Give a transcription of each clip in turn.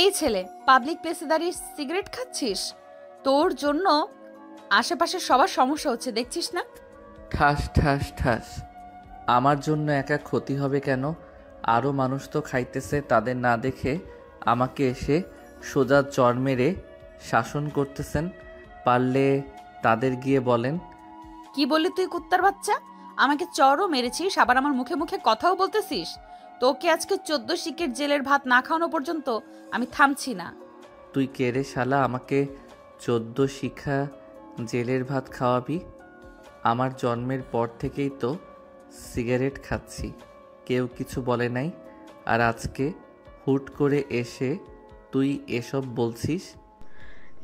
এই ছেলে, পাবলিক প্লেসে দাঁড়িয়ে সিগারেট খাচ্ছিস? তোর জন্য আশেপাশে সবার সমস্যা হচ্ছে, দেখছিস না? ঠাস ঠাস ঠাস। আমার জন্য একা ক্ষতি হবে কেন? আরও মানুষ তো খাইতেছে, তাদের না দেখে আমাকে এসে সোজা চড় মেরে শাসন করতেছেন। পারলে তাদের গিয়ে বলেন। কি বললি তুই, কুত্তার বাচ্চা? আমাকে চরও মেরেছিস, আবার আমার মুখে মুখে কথাও বলতেছিস? তোকে আজকে 14 শিকের জেলের ভাত না খাওয়ানো পর্যন্ত আমি থামছি না। তুই কে রে শালা, আমাকে 14 শিখা জেলের ভাত খাওয়াবি? আমার জন্মের পর থেকেই তো সিগারেট খাচ্ছি, কেউ কিছু বলে নাই। আর আজকে হুট করে এসে তুই এসব বলছিস?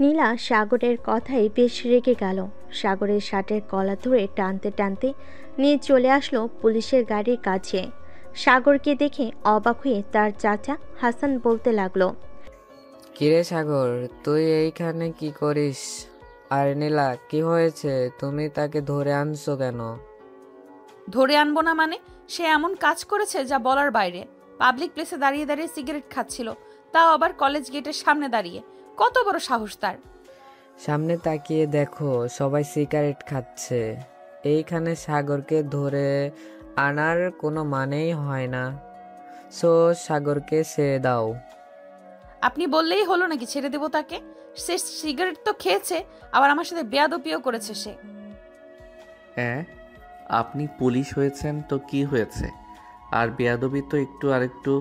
নীলা সাগরের কথায় বেশ রেগে গেল। সাগরের শার্টের কলার ধরে টানতে টানতে নিয়ে চলে আসলো পুলিশের গাড়ির কাছে। সাগরকে দেখে অবাক হয়ে তার চাচা হাসান বলতে লাগলো, কিরে সাগর, তুই এইখানে কি করিস? আর নীলা, কি হয়েছে? তুমি তাকে ধরে আনছো কেন? ধরে আনবো না মানে? সে এমন কাজ করেছে যা বলার বাইরে। পাবলিক প্লেসে দাঁড়িয়ে দাঁড়িয়ে সিগারেট খাচ্ছিল, তাও আবার কলেজ গেটের সামনে দাঁড়িয়ে। কত বড় সাহস তার! সামনে তাকিয়ে দেখো, সবাই সিগারেট খাচ্ছে। এইখানে সাগরকে ধরে আনার কোনো মানেই হয় না। সো সাগরকে ছেড়ে দাও। আপনি বললেই হলো নাকি ছেড়ে দেবো তাকে? সে সিগারেট তো খেয়েছে, আবার আমার সাথে বেয়াদবিও করেছে সে। হ্যাঁ, আপনি পুলিশ হয়েছেন তো কি হয়েছে? আর বেয়াদবি তো একটু আরেকটু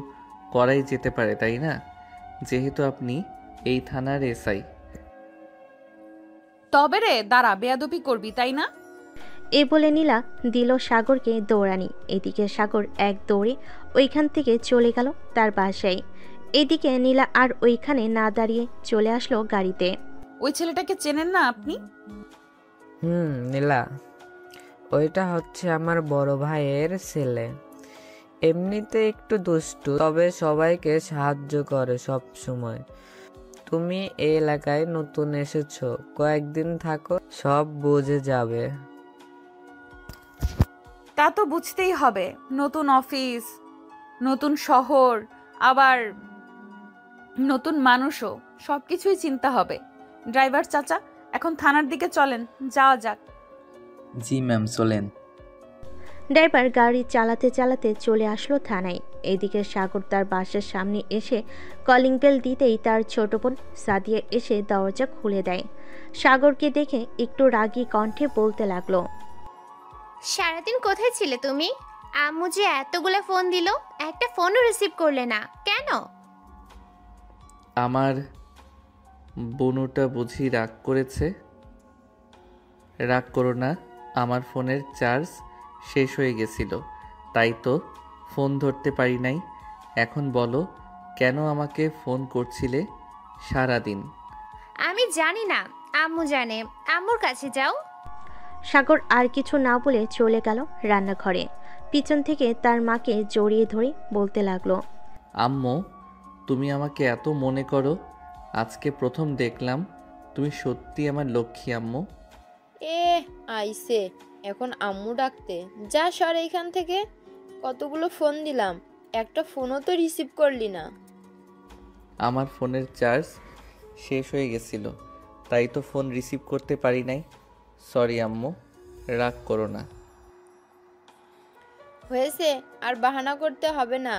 করাই যেতে পারে, তাই না? যেহেতু আপনি এই থানার এসআই। তবে রে, দাঁড়া, বেয়াদবি করবি তাই না? এ বলে নীলা দিল সাগরকে দৌড়ানি। এদিকে সাগর এক দৌড়ে ওইখান থেকে চলে গেল তার বাসায়। এদিকে নীলা আর ওইখানে না দাঁড়িয়ে চলে আসলো গাড়িতে। ওই ছেলেটাকে চেনেন না আপনি? নীলা, ওইটা হচ্ছে আমার বড় ভাইয়ের ছেলে। এমনিতে একটু দুষ্টু, তবে সবাইকে সাহায্য করে সব সময়। তুমি এই এলাকায় নতুন এসেছো, কয়েকদিন থাকো, সব বুঝে যাবে। তা তো বুঝতেই হবে। নতুন অফিস, নতুন শহর, আবার নতুন মানুষও, সবকিছুই চিন্তা হবে। ড্রাইভার চাচা, এখন থানার দিকে চলেন, যাওয়া যাক। জি ম্যাম, চলেন। ড্রাইভার গাড়ি চালাতে চালাতে চলে আসলো থানায়। এদিকে সাগর তার বাসার সামনে এসে কলিং বেল দিতেই তার ছোট বোন সাদিয়া এসে দরজা খুলে দেয়। সাগরকে দেখে একটু রাগী কণ্ঠে বলতে লাগলো, সারাদিন কোথায় ছিলে তুমি? আম্মু যে এতগুলো ফোন দিল, একটা ফোনও রিসিভ করলে না কেন? আমার বনুটা বুঝি রাগ করেছে। রাগ করো না, আমার ফোনের চার্জ শেষ হয়ে গেছিল, তাই তো ফোন ধরতে পারি নাই। এখন বলো, কেন আমাকে ফোন করছিলে সারাদিন? আমি জানি না, আম্মু জানে। আম্মুর কাছে যাও। সাগর আর কিছু না বলে চলে গেল রান্নাঘরে। পিছন থেকে তার মাকে জড়িয়ে ধরে বলতে লাগলো, আম্মু, তুমি আমাকে এত মনে করো। আজকে প্রথম দেখলাম তুমি সত্যি আমার লক্ষ্মী আম্মু। এ আইসে এখন আম্মু ডাকতে? যা সর এইখান থেকে। কতগুলো ফোন দিলাম, একটা ফোনও তো রিসিভ করলি না। আমার ফোনের চার্জ শেষ হয়ে গেছিল, তাই তো ফোন রিসিভ করতে পারি নাই। সরি আম্মু, রাগ করো না। হয়েছে, আর বাহানা করতে হবে না।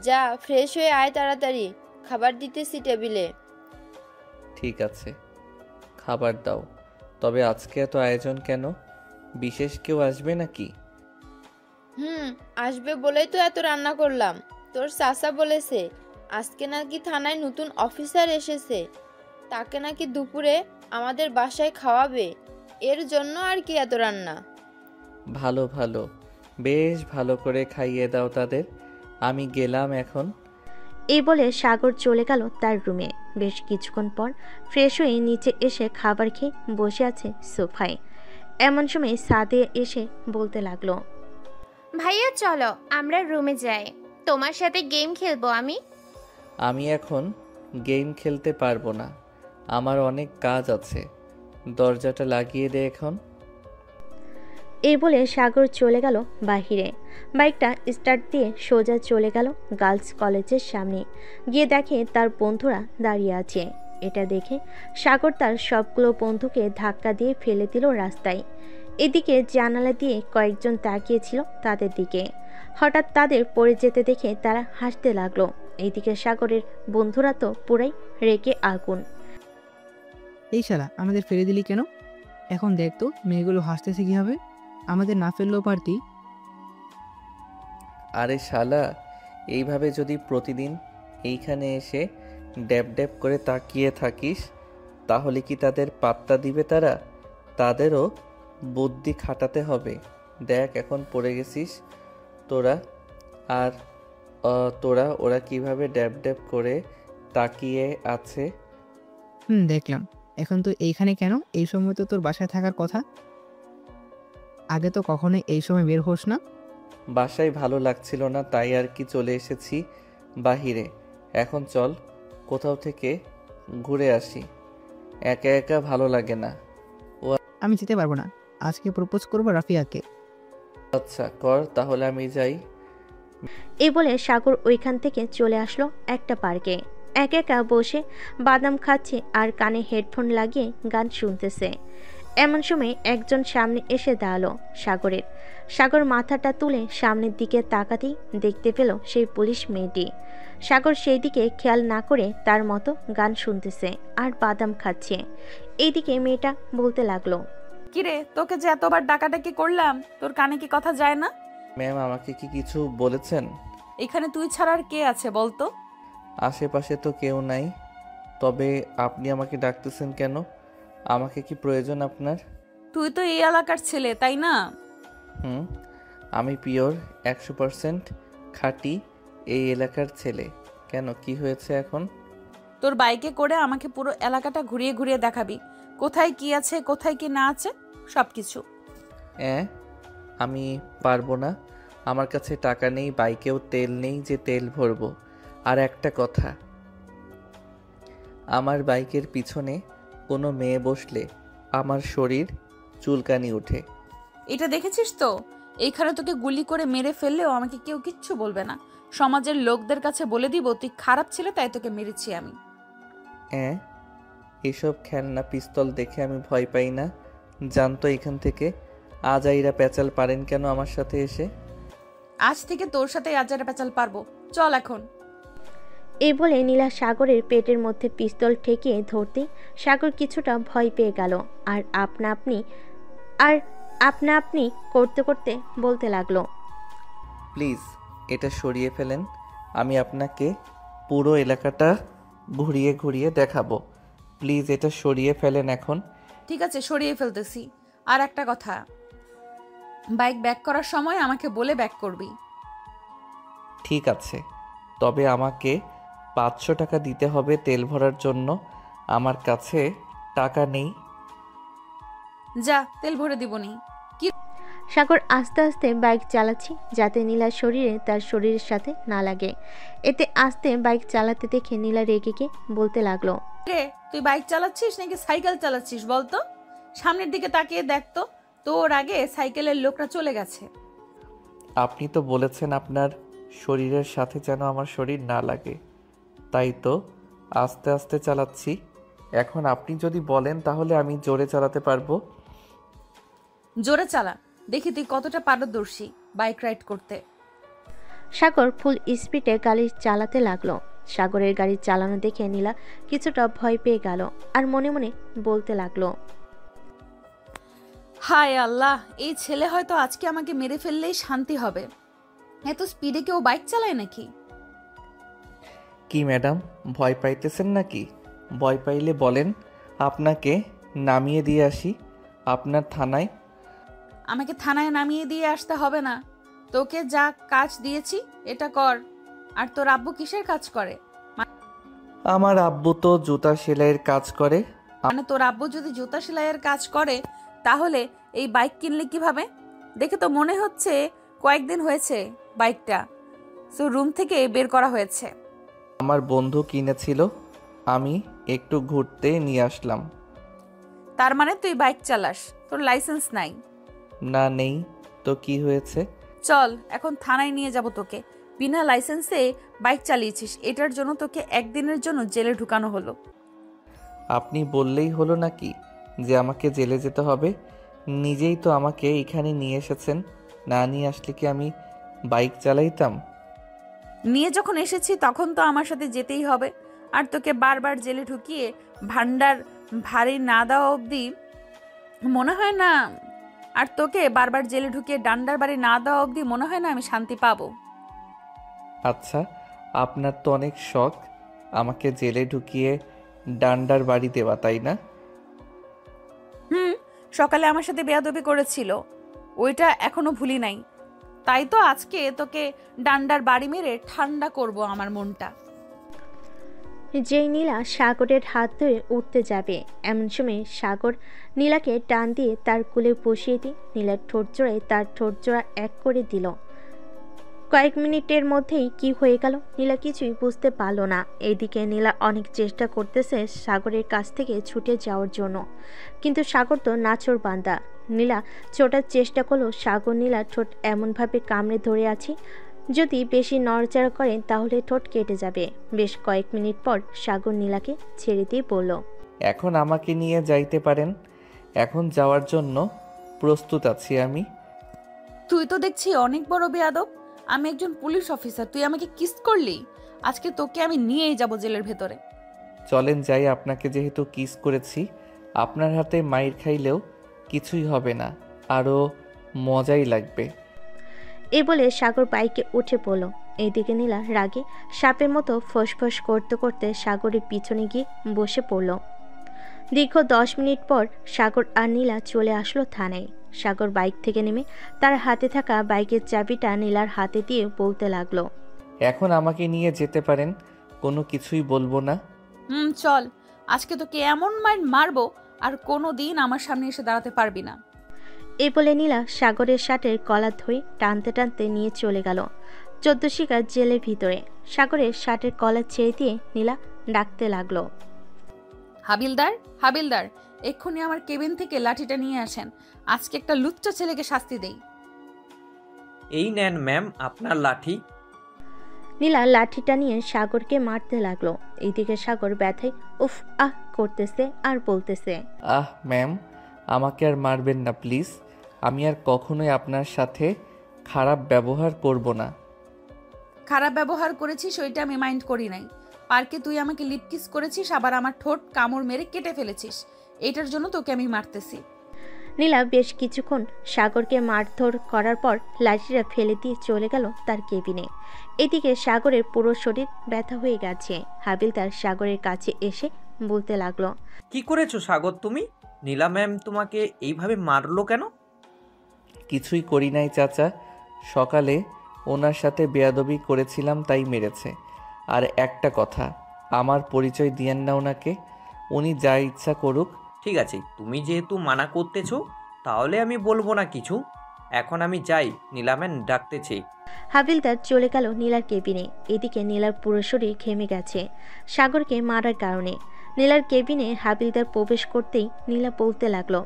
যা ফ্রেশ হয়ে আয় তাড়াতাড়ি, খাবার দিতেছি টেবিলে। ঠিক আছে, খাবার দাও। তবে আজকে এত আয়োজন কেন? বিশেষ কেউ আসবে নাকি? আসবে বলেই তো এত রান্না করলাম। তোর চাচা বলেছে আজকে নাকি থানায় নতুন অফিসার এসেছে, তাকে নাকি দুপুরে আমাদের বাসায় খাওয়াবে। এর জন্য আর কি এত রান্না। ভালো ভালো, বেশ ভালো করে খাইয়ে দাও তাদের। আমি গেলাম এখন। এই বলে সাগর চলে গেল তার রুমে। বেশ কিছুক্ষণ পর ফ্রেশ হয়ে নিচে এসে খাবার খেয়ে বসে আছে সোফায়। এমন সময় সাদিয়া এসে বলতে লাগলো, ভাইয়া চলো আমরা রুমে যাই, তোমার সাথে গেম খেলবো আমি। আমি এখন গেম খেলতে পারবো না, আমার অনেক কাজ আছে। দরজাটা লাগিয়ে দে এখন। এই বলে সাগর চলে গেল বাহিরে। বাইকটা স্টার্ট দিয়ে সোজা চলে গেল গার্লস কলেজের সামনে। গিয়ে দেখে তার বন্ধুরা দাঁড়িয়ে আছে। এটা দেখে সাগর তার সবগুলো বন্ধুকে ধাক্কা দিয়ে ফেলে দিল রাস্তায়। এদিকে জানালা দিয়ে কয়েকজন তাকিয়েছিল তাদের দিকে। হঠাৎ তাদের পড়ে যেতে দেখে তারা হাসতে লাগলো। এইদিকে সাগরের বন্ধুরা তো পুরাই রেগে আগুন। এই শালা আমাদের ফেলে দিলি কেন? এখন দেখ তো মেয়েগুলো হাসতেছে কীভাবে। আমাদের না ফেললেও পারতি। আরে শালা, এইভাবে যদি প্রতিদিন এইখানে এসে ড্যাব ড্যাব করে তাকিয়ে থাকিস তাহলে কি তাদের পাত্তা দিবে তারা? তাদেরও বুদ্ধি খাটাতে হবে। দেখ এখন পড়ে গেছিস তোরা, আর ওরা কিভাবে ড্যাব ড্যাব করে তাকিয়ে আছে। দেখলাম। এখন তো এইখানে কেন? এই সময় তো তোর বাসায় থাকার কথা। আগে তো কখনোই এই সময় বের হোস না। বাসায় ভালো লাগছিল না তাই আর কি চলে এসেছি বাহিরে। এখন চল কোথাও থেকে ঘুরে আসি, একা একা ভালো লাগে না। আমি যেতে পারবো না। আজকে প্রপোজ করবো রাফিয়াকে। আচ্ছা কর তাহলে, আমি যাই। এই বলে সাগর ওইখান থেকে চলে আসলো একটা পার্কে। একা একা বসে বাদাম খাচ্ছে আর কানে হেডফোন লাগিয়ে গান শুনতেছে। এমন সময় একজন সামনে এসে দাঁড়ালো সাগরের। সাগর মাথাটা তুলে সামনের দিকে তাকাতেই দেখতে পেল সেই পুলিশ মেয়েটি। সাগর সেই দিকে খেয়াল না করে তার মতো গান শুনতেছে আর বাদাম খাচ্ছে। এইদিকে মেয়েটা বলতে লাগলো, কিরে, তোকে যে এতবার ডাকাডাকি করলাম, তোর কানে কি কথা যায় না? ম্যাম আমাকে কি কিছু বলেছেন? এখানে তুই ছাড়া আর কে আছে বলতো? আশেপাশে তো কেউ নাই, তবে আপনি আমাকে ডাকতেছেন কেন? আমাকে কি প্রয়োজন আপনার? তুই তো এই এলাকার ছেলে, তাই না? আমি পিওর 100% খাঁটি এই এলাকার ছেলে। কেন, কি হয়েছে এখন? তোর বাইকে করে আমাকে পুরো এলাকাটা ঘুরিয়ে ঘুরিয়ে দেখাবি, কোথায় কি আছে কোথায় কি না আছে সবকিছু। আমি পারবো না, আমার কাছে টাকা নেই, বাইকেও তেল নেই যে তেল ভরবো। আর একটা কথা, আমার বাইকের পিছনে কোনো মেয়ে বসলে আমার শরীর চুলকানি ওঠে। এটা দেখেছিস তো, এইখানে তোকে গুলি করে মেরে ফেললেও আমাকে কেউ কিচ্ছু বলবে না। সমাজের লোকদের কাছে বলে দিব তুই খারাপ ছিল তাই তোকে মেরেছি আমি। এসব খেলনা পিস্তল দেখে আমি ভয় পাই না, জানতো এখান থেকে। আজাইরা পেঁচাল পারেন কেন আমার সাথে এসে? আজ থেকে তোর সাথে আজারে পেঁচাল পারবো, চল এখন। এই বলে নীলা সাগরের পেটের মধ্যে পিস্তল ঠেকিয়ে ধরতেই সাগর কিছুটা ভয় পেয়ে গেল। আর আপনা আপনি করতে করতে বলতে লাগলো, প্লিজ এটা সরিয়ে ফেলেন, আমি আপনাকে পুরো এলাকাটা ঘুরিয়ে ঘুরিয়ে দেখাবো। প্লিজ এটা সরিয়ে ফেলেন এখন। ঠিক আছে, সরিয়ে ফেলতেছি। আর একটা কথা, বাইক ব্যাক করার সময় আমাকে বলে ব্যাক করবি। ঠিক আছে, তবে আমাকে 500 টাকা দিতে হবে তেল ভরার জন্য। আমার কাছে টাকা নেই। যা, তেল ভরে দিবনি। সাগর আস্তে আস্তে বাইক চালাচ্ছে যাতে নীলার শরীরে তার শরীরের সাথে না লাগে। এতে আস্তে বাইক চালাতে দেখে নীলা রেগে গিয়ে বলতে লাগলো, রে, তুই বাইক চালাচ্ছিস নাকি সাইকেল চালাচ্ছিস বলতো? সামনের দিকে তাকিয়ে দেখ তো, তোর আগে সাইকেলের লোকরা চলে গেছে। আপনি তো বলেছেন আপনার শরীরের সাথে যেন আমার শরীর না লাগে, তাই তো আস্তে আস্তে চালাচ্ছি। এখন আপনি যদি বলেন তাহলে আমি জোরে চালাতে পারবো। জোরে চালা, দেখি তুই কতটা পারদর্শী বাইক রাইড করতে। সাগর ফুল স্পিডে গাড়ি চালাতে লাগলো। সাগরের গাড়ি চালানো দেখে নীলা কিছুটা ভয় পেয়ে গেল আর মনে মনে বলতে লাগলো, হায় আল্লাহ, এই ছেলে হয়তো আজকে আমাকে মেরে ফেললেই শান্তি হবে। এত স্পিডে কেউ বাইক চালায় নাকি? কি ম্যাডাম, ভয় পাইতেছেন নাকি? ভয় পাইলে বলেন, আপনাকে নামিয়ে দিয়ে আসি আপনার থানায়। আমাকে থানায় নামিয়ে দিয়ে আসতে হবে না, তোকে যা কাজ দিয়েছি এটা কর। আর তোর আব্বু কিসের কাজ করে? আমার আব্বু তো জুতা সেলাইয়ের কাজ করে। মানে তোর আব্বু যদি জুতা সেলাইয়ের কাজ করে তাহলে এই বাইক কিনলে কিভাবে? দেখে তো মনে হচ্ছে কয়েকদিন হয়েছে বাইকটা রুম থেকে বের করা হয়েছে। আমার বন্ধু কিনেছিল, আমি একটু ঘুরতে নিয়ে আসলাম। তার মানে তুই বাইক চালাস, তোর লাইসেন্স নাই? না নেই তো কি হয়েছে? চল এখন থানায় নিয়ে যাব তোকে। বিনা লাইসেন্সে বাইক চালিয়েছিস, এটার জন্য তোকে একদিনের জন্য জেলে ঢুকানো হলো। আপনি বললেই হলো নাকি যে আমাকে জেলে যেতে হবে? নিজেই তো আমাকে এখানে নিয়ে এসেছেন, না নিয়ে আসলে কি আমি বাইক চালাইতাম? নিয়ে যখন এসেছি তখন তো আমার সাথে যেতেই হবে। আর তোকে বারবার জেলে ঢুকিয়ে ভান্ডার ভারী না দেওয়া অবধি মনে হয় না, আর তোকে বারবার জেলে ঢুকিয়ে ডান্ডার বাড়ি না দেওয়া অবধি মনে হয় না আমি শান্তি পাবো। আচ্ছা, আপনার তো অনেক শখ আমাকে জেলে ঢুকিয়ে ডান্ডার বাড়ি দেওয়া, তাই না? সকালে আমার সাথে বেয়াদবি করেছিল, ওইটা এখনো ভুলি নাই। তাই তো আজকে তোকে ডান্ডার বাড়ি মেরে ঠান্ডা করব আমার মনটা। যেই নীলা সাগরের হাত ধরে উঠতে যাবে এমন সময় সাগর নীলাকে টান দিয়ে তার কোলে বসিয়ে দিয়ে নীলার ঠোঁট জোড়ায় তার ঠোঁট জোড়া এক করে দিল। কয়েক মিনিটের মধ্যেই কি হয়ে গেল নীলা কিছুই বুঝতে পারল না। এইদিকে নীলা অনেক চেষ্টা করতেছে সাগরের কাছ থেকে ছুটে যাওয়ার জন্য, কিন্তু সাগর তো নাছোড় বান্দা। নীলা ছোটার চেষ্টা করলো, সাগর নীলার ঠোঁট এমনভাবে কামড়ে ধরে আছে যদি বেশি নড়াচড়া করেন তাহলে ঠোঁট কেটে যাবে। বেশ কয়েক মিনিট পর সাগর নীলাকে ছেড়ে দিয়ে বলল, এখন আমাকে নিয়ে যাইতে পারেন, এখন যাওয়ার জন্য প্রস্তুত আছি আমি। তুই তো দেখছি অনেক বড় বেয়াদব। আমি একজন পুলিশ অফিসার, তুই আমাকে কিস করলি। আজকে তোকে আমি নিয়েই যাব জেলের ভেতরে। চলেন যাই, আপনাকে যেহেতু কিস করেছি আপনার হাতে মাইর খাইলেও কিছুই হবে না, আরও মজাই লাগবে। এ বলে সাগর বাইকে উঠে পড়ল। এইদিকে নীলা রাগে সাপের মতো ফোঁস করতে করতে সাগরের পিছনে গিয়ে বসে পড়ল। দীর্ঘ 10 মিনিট পর সাগর আর নীলা চলে আসলো থানায়। সাগর বাইক থেকে নেমে তার হাতে থাকা বাইকের চাবিটা নীলার হাতে দিয়ে বলতে লাগলো, এখন আমাকে নিয়ে যেতে পারেন, কোনো কিছুই বলবো না। চল, আজকে তোকে এমন মার মারবো আর কোনো দিন আমার সামনে এসে দাঁড়াতে পারবি না। এই বলে নীলা সাগরের শার্টের কলার ধরে টানতে টানতে নিয়ে চলে গেল 14 শিকার জেলের ভিতরে। সাগরের শার্টের কলার ছেড়ে দিয়ে নীলা ডাকতে লাগলো, হাবিলদার, হাবিলদার, এক্ষুনি আমার কেবিন থেকে লাঠিটা নিয়ে আসেন। আজকে একটা লুচ্চা ছেলেকে শাস্তি দেই। এই নেন ম্যাম আপনার লাঠি। নীলা লাঠিটা নিয়ে সাগরকে মারতে লাগলো। এইদিকে সাগর ব্যথায় উফ আহ করতেছে আর বলতেছে, আহ ম্যাম, আমাকে আর মারবেন না প্লিজ, আমি আর কখনোই আপনার সাথে খারাপ ব্যবহার করব না। খারাপ ব্যবহার করেছিস ওইটা আমি মাইন্ড করি নাই। পার্কে তুই আমাকে লিপ কিস করেছিস, আবার আমার ঠোঁট কামড় মেরে কেটে ফেলেছিস, এটার জন্য তোকে আমি মারতেছি। নীলা বেশ কিছুক্ষণ সাগরকে মারধর করার পর লাঠিটা ফেলে দিয়ে চলে গেল তার কেবিনে। এদিকে সাগরের পুরো শরীর ব্যথা হয়ে গেছে। হাবিলদার সাগরের কাছে এসে বলতে লাগলো, কি করেছো সাগর তুমি? নীলা ম্যাম তোমাকে এইভাবে মারলো কেন? কিছুই করি নাই চাচা, সকালে ওনার সাথে বেয়াদবি করেছিলাম তাই মেরেছে। আর একটা কথা, আমার পরিচয় দিয়েন না ওনাকে, উনি যা ইচ্ছা করুক। ঠিক আছে, তুমি যেহেতু মানা করতেছো তাহলে আমি বলবো না কিছু। এখন আমি যাই, নীলা ম্যাম ডাকতেছে। হাবিলদার চলে গেল নীলার কেবিনে। এদিকে নীলার পুরো শরীর ঘেমে গেছে সাগরকে মারার কারণে। নীলার কেবিনে হাবিলদার প্রবেশ করতেই নীলা বলতে লাগলো,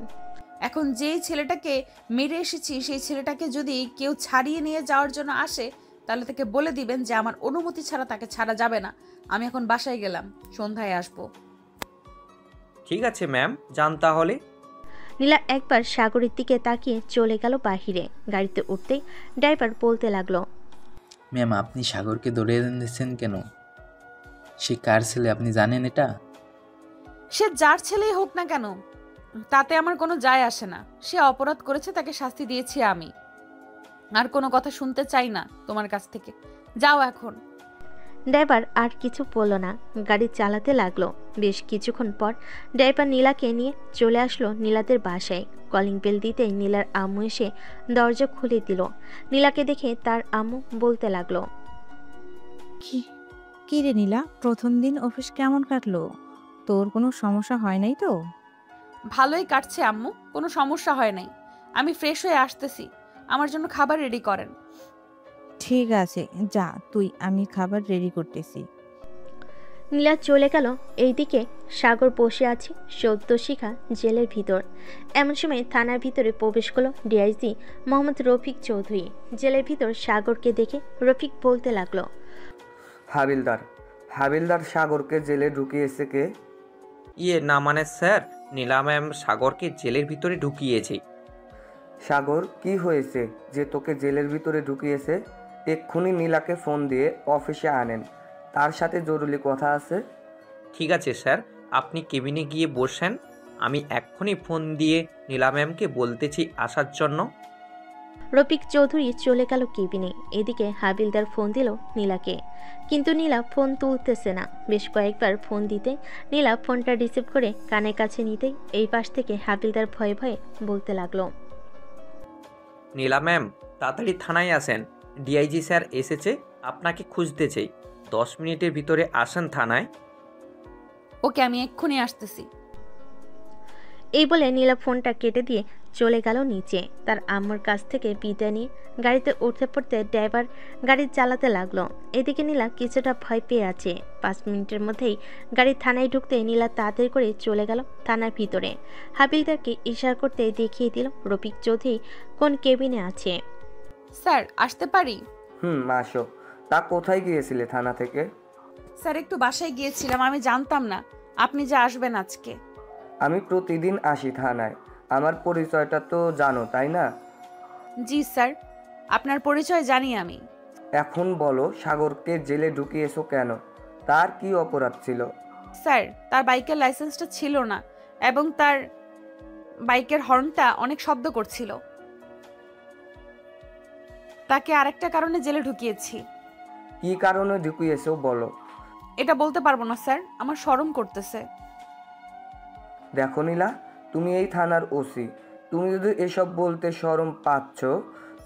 এখন যেই ছেলেটাকে মেরে এসেছি সেই ছেলেটাকে যদি কেউ ছাড়িয়ে নিয়ে যাওয়ার জন্য আসে তাহলে তাকে বলে দিবেন যে আমার অনুমতি ছাড়া তাকে ছাড়া যাবে না। আমি এখন বাসায় গেলাম, সন্ধ্যায় আসবো। ঠিক আছে ম্যাম, যান তাহলে। নীলা একবার সাগরের দিকে তাকিয়ে চলে গেল বাহিরে। গাড়িতে উঠতেই ড্রাইভার বলতে লাগলো, ম্যাম আপনি সাগরকে ধরে এনেছেন কেন? সে কার ছেলে আপনি জানেন এটা? সে যার ছেলেই হোক না কেন তাতে আমার কোনো যায় আসে না। সে অপরাধ করেছে, তাকে শাস্তি দিয়েছি আমি। আর কোনো কথা শুনতে চাই না তোমার কাছ থেকে, যাও এখন। ড্রাইভার আর কিছু বলল না, গাড়ি চালাতে লাগলো। বেশ কিছুক্ষণ পর ড্রাইভার নীলাকে নিয়ে চলে আসলো নীলাদের বাসায়। কলিং বেল দিতেই নীলার আম্মু এসে দরজা খুলে দিল। নীলাকে দেখে তার আম্মু বলতে লাগলো, কি রে নীলা, প্রথম দিন অফিস কেমন কাটলো? তোর কোনো সমস্যা হয় নাই তো? ভালোই কাটছে আম্মু, কোনো সমস্যা হয় নাই। আমি ফ্রেশ হয়ে আসতেছি, আমার জন্য খাবার রেডি করেন। ঠিক আছে যা তুই, আমি খাবার রেডি করতেছি। নীলা চলে গেল। এইদিকে সাগর বসে আছে সদ্য শিখা জেলের ভিতর। এমন সময় থানার ভিতরে প্রবেশ করলো ডিআইজি মোহাম্মদ রফিক চৌধুরী। জেলের ভিতর সাগরকে দেখে রফিক বলতে লাগলো, হাবিলদার হাবিলদার সাগরকে জেলে ঢুকিয়েছে কে? না মানে স্যার, নীলা ম্যাম সাগরকে জেলের ভিতরে ঢুকিয়েছে। সাগর, কি হয়েছে যে তোকে জেলের ভিতরে ঢুকিয়েছে? এক্ষুনি নীলাকে ফোন দিয়ে অফিসে আনেন, তার সাথে জরুরি কথা আছে। ঠিক আছে স্যার, আপনি কেবিনে গিয়ে বসেন, আমি এক্ষুনি ফোন দিয়ে নীলা ম্যামকে বলতেছি আসার জন্য। রফিক চৌধুরী চলে গেল কেবিনে। এদিকে হাবিলদার ফোন দিল নীলাকে, কিন্তু নীলা ফোন তুলতেছে না। বেশ কয়েকবার ফোন দিতে নীলা ফোনটা রিসিভ করে কানের কাছে নিতেই এই পাশ থেকে হাবিলদার ভয়ে ভয়ে বলতে লাগলো, নীলা ম্যাম তাড়াতাড়ি থানায় আসেন, ডিআইজি স্যার এসেছে, আপনাকে খুঁজতেছে। 10 মিনিটের ভিতরে আসেন থানায়। ওকে, আমি এক্ষুনি আসতেছি। এই বলে নীলা ফোনটা কেটে দিয়ে চলে গেল নিচে। তার আম্মুর কাছ থেকে বিদায় নিয়ে গাড়িতে উঠতে পড়তে ড্রাইভার গাড়ি চালাতে লাগলো। এদিকে নীলা কিছুটা ভয় পেয়ে আছে। 5 মিনিটের মধ্যেই গাড়ি থানায় ঢুকতে নীলা তাড়াতাড়ি করে চলে গেল থানার ভিতরে। হাবিলদারকে ইশারা করতে দেখিয়ে দিল রফিক চৌধুরী কোন কেবিনে আছে। স্যার, আসতে পারি? আসো। তা কোথায় গিয়েছিলে থানা থেকে? স্যার, একটু বাসায় গিয়েছিলাম, আমি জানতাম না আপনি যে আসবেন আজকে। আমি প্রতিদিন আসি থানায়, আমার পরিচয়টা তো জানো তাই না? জি স্যার, আপনার পরিচয় জানি আমি। এখন বলো, সাগরকে জেলে ঢুকিয়েছো কেন? তার কি অপরাধ ছিল? স্যার, তার বাইকের লাইসেন্সটা ছিল না এবং তার বাইকের হর্নটা অনেক শব্দ করছিল। তাকে আরেকটা কারণে জেলে ঢুকিয়েছি। কি কারণে ঢুকিয়েছো বলো? এটা বলতে পারবো না স্যার, আমার শরম করতেছে। দেখো নীলা, তুমি এই থানার ওসি, তুমি যদি এসব বলতে শরম পাচ্ছ,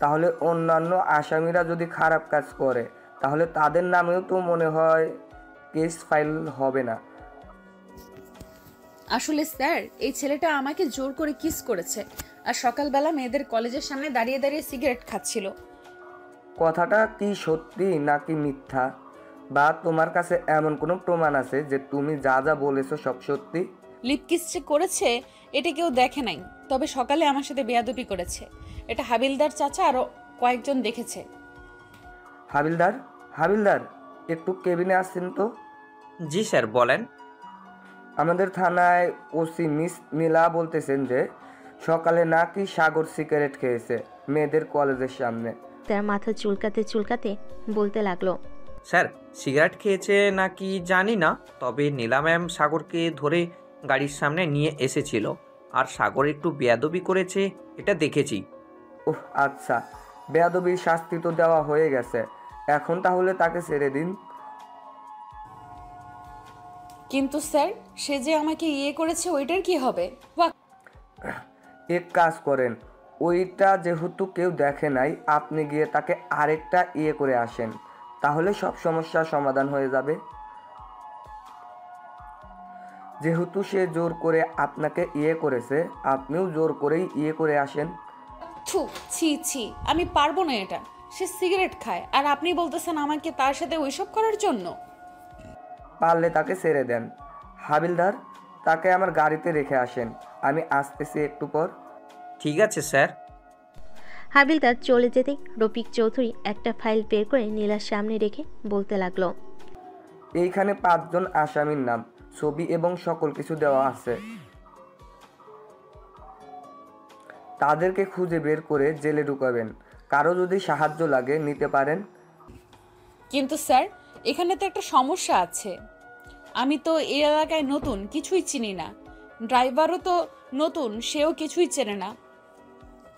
তাহলে অন্যান্য আসামিরা যদি খারাপ কাজ করে তাহলে তাদের নামেও তো মনে হয় কেস ফাইল হবে না। আসলে স্যার, এই ছেলেটা আমাকে জোর করে কিস করেছে আর সকালবেলা মেয়েদের কলেজের সামনে দাঁড়িয়ে দাঁড়িয়ে সিগারেট খাচ্ছিল। কথাটা কি সত্যি নাকি মিথ্যা? বা তোমার কাছে এমন কোনো প্রমাণ আছে যে তুমি যা যা বলেছো সব সত্যি? লিপ কিস যে করেছে এটা কেউ দেখে নাই, তবে সকালে আমার সাথে বেয়াদবি করেছে। এটা হাবিলদার চাচা আরো কয়েকজন দেখেছে। হাবিলদার, হাবিলদার একটু কেবিনে আসছেন তো? জি স্যার, বলেন। আমাদের থানায় ওসি মিস নীলা বলতেছেন যে সকালে নাকি সাগর সিগারেট খেয়েছে মেয়েদের কলেজের সামনে। তার মাথা চুলকাতে চুলকাতে বলতে লাগলো, স্যার, সিগারেট খেয়েছে নাকি জানি না, তবে নীলা ম্যাম সাগরকে ধরে গাড়ির সামনে নিয়ে এসেছিল আর সাগর একটু বেয়াদবি করেছে, এটা দেখেছি। ওহ আচ্ছা, বেয়াদবির শাস্তি তো দেওয়া হয়ে গেছে, এখন তাহলে তাকে ছেড়ে দিন। কিন্তু স্যার, সে যে আমাকে করেছে ওইটার কি হবে? এক কাজ করেন, ওইটা যেহেতু কেউ দেখে নাই, আপনি গিয়ে তাকে আরেকটা করে আসেন, তাহলে সব সমস্যার সমাধান হয়ে যাবে। যেহেতু সে জোর করে আপনাকে করেছে, আপনিও জোর করেই করে আসেন। থু, ছি ছি, আমি পারবো না এটা। সে সিগারেট খায় আর আপনি বলতেছেন আমাকে তার সাথে ওইসব করার জন্য? পারলে তাকে ছেড়ে দেন। হাবিলদার, তাকে আমার গাড়িতে রেখে আসেন, আমি আসতেছি একটু পর। ঠিক আছে স্যার। হাবিলদার চলে যেতেই রফিক চৌধুরী একটা ফাইল বের করে নীলার সামনে রেখে বলতে লাগলো, এইখানে 5 জন আসামির নাম, ছবি এবং সকল কিছু দেওয়া আছে। তাদেরকে খুঁজে বের করে জেলে ঢুকাবেন। কারো যদি সাহায্য লাগে নিতে পারেন। কিন্তু স্যার, এখানে তো একটা সমস্যা আছে। আমি তো এই এলাকায় নতুন, কিছুই চিনি না। ড্রাইভারও তো নতুন, সেও কিছুই চেনে না।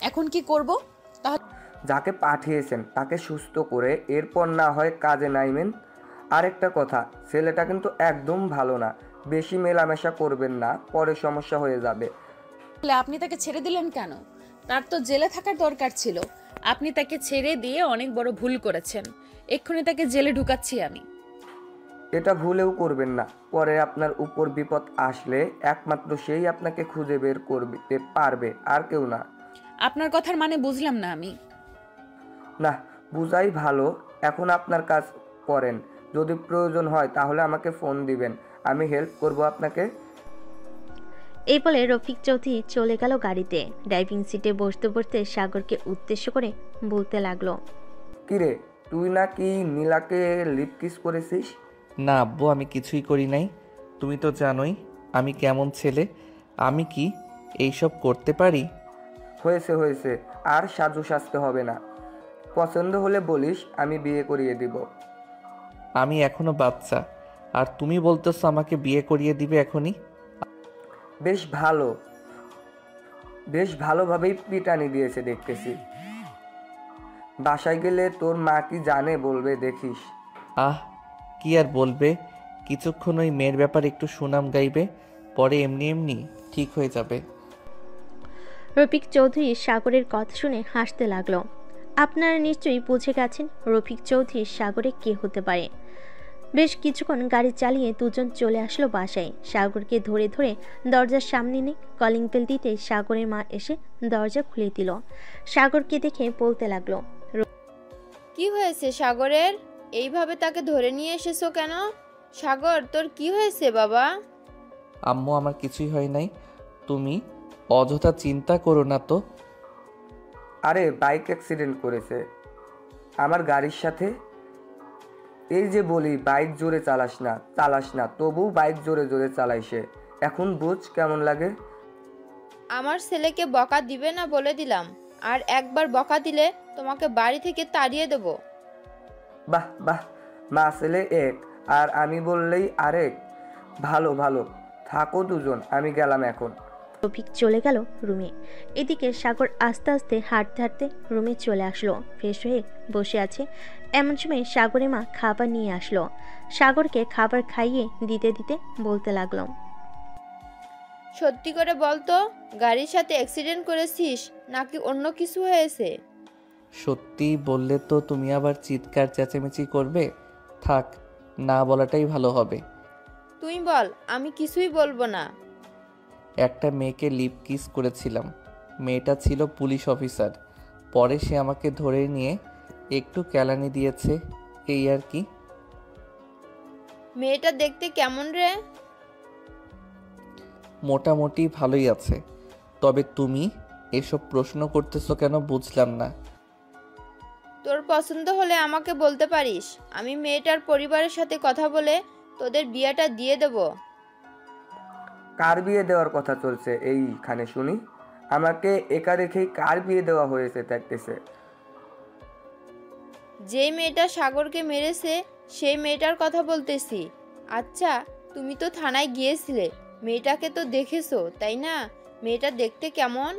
এখন কি করব? যাকে পাঠিয়েছেন তাকে সুস্থ করে এরপর না হয় কাজে নাইবেন। আরেকটা কথা, ছেলেটা কিন্তু একদম ভালো না, বেশি মেলামেশা করবেন না, পরে সমস্যা হয়ে যাবে। আপনি তাকে ছেড়ে দিলেন কেন? তার তো জেলে থাকার দরকার ছিল। আপনি তাকে ছেড়ে দিয়ে অনেক বড় ভুল করেছেন। এক্ষুনি তাকে জেলে ঢুকাচ্ছি আমি। এটা ভুলেও করবেন না, পরে আপনার উপর বিপদ আসলে একমাত্র সেই আপনাকে খুঁজে বের করতে পারবে, আর কেউ না। আপনার কথার মানে বুঝলাম না আমি। না, বুঝাই ভালো। এখন আপনার কাজ করেন, যদি প্রয়োজন হয় তাহলে আমাকে ফোন দিবেন, আমি হেল্প করব আপনাকে। এই বলে রফিক চৌধুরী চলে গেল গাড়িতে। ড্রাইভিং সিটে বসতে বসতে সাগরকে উদ্দেশ্য করে বলতে লাগলো, কিরে তুই নাকি নীলাকে লিপ কিস করেছিস? না আব্বু, আমি কিছুই করি নাই। তুমি তো জানোই আমি কেমন ছেলে। আমি কি এইসব করতে পারি? হয়েছে হয়েছে, আর সাজু সাজতে হবে না। পছন্দ হলে বলিস, আমি বিয়ে করিয়ে দিব। আমি এখনো বাচ্চা, আর তুমি বলতেছো আমাকে বিয়ে করিয়ে দিবে এখনই? বেশ ভালো, বেশ ভালোভাবেই পিটানি দিয়েছে দেখতেছি। বাসায় গেলে তোর মা কি জানে বলবে দেখিস। আহ, কি আর বলবে, কিছুক্ষণ ওই মেয়ের ব্যাপারে একটু সুনাম গাইবে, পরে এমনি এমনি ঠিক হয়ে যাবে। রফিক চৌধুরী সাগরের কথা শুনে হাসতে লাগলো। আপনারা নিশ্চয়ই বুঝে গেছেন রফিক চৌধুরী সাগরে কে হতে পারে। বেশ কিছুক্ষণ গাড়ি চালিয়ে দুজন চলে আসলো বাসায়। সাগরকে ধরে ধরে দরজার সামনে নিয়ে কলিং বেল দিতে সাগরের মা এসে দরজা খুলে দিল। সাগরকে দেখে বলতে লাগলো, কি হয়েছে সাগরের? এইভাবে তাকে ধরে নিয়ে এসেছো কেন? সাগর, তোর কি হয়েছে বাবা? আম্মু, আমার কিছুই হয় নাই, তুমি অযথা চিন্তা করো না তো। আরে বাইক অ্যাক্সিডেন্ট করেছে আমার গাড়ির সাথে। এই যে বলি বাইক জোরে চালাস না, তবু বাইক জোরে জোরে চালাই সে। এখন বুঝ কেমন লাগে। আমার ছেলেকে বকা দিবে না বলে দিলাম, আর একবার বকা দিলে তোমাকে বাড়ি থেকে তাড়িয়ে দেব। বাহ বাহ, মা ছেলে এক, আর আমি বললেই আরেক। ভালো ভালো, থাকো দুজন, আমি গেলাম এখন। রফিক চলে গেল রুমে। এদিকে সাগর আস্তে আস্তে হাঁটতে হাঁটতে রুমে চলে আসলো। ফ্রেশ হয়ে বসে আছে এমন সময় সাগরের মা খাবার নিয়ে আসলো। সাগরকে খাবার খাইয়ে দিতে দিতে বলতে লাগলো, সত্যি করে বলতো, গাড়ির সাথে অ্যাক্সিডেন্ট করেছিস নাকি অন্য কিছু হয়েছে? সত্যি বললে তো তুমি আবার চিৎকার চেঁচামেচি করবে। থাক, না বলাটাই ভালো হবে। তুই বল, আমি কিছুই বলবো না। একটা মেয়েকে লিপ কিস করেছিলাম। মেয়েটা ছিল পুলিশ অফিসার। পরে সে আমাকে ধরে নিয়ে একটু কেলানি দিয়েছে, এই আর কি। মেয়েটা দেখতে কেমন রে? মোটামুটি ভালোই আছে। তবে তুমি এসব প্রশ্ন করতেছো কেন বুঝলাম না। তোর পছন্দ হলে আমাকে বলতে পারিস, আমি মেয়েটার পরিবারের সাথে কথা বলে তোদের বিয়েটা দিয়ে দেব। কার বিয়ে দেওয়ার কথা চলছে এইখানে শুনি? আমাকে একা রেখেই কার বিয়ে দেওয়া হয়েছে দেখতেছে? যেই মেয়েটা সাগরকে মেরেছে সেই মেয়েটার কথা বলতেছি। আচ্ছা, তুমি তো থানায় গিয়েছিলে, মেয়েটাকে তো দেখেছো তাই না? মেয়েটা দেখতে কেমন?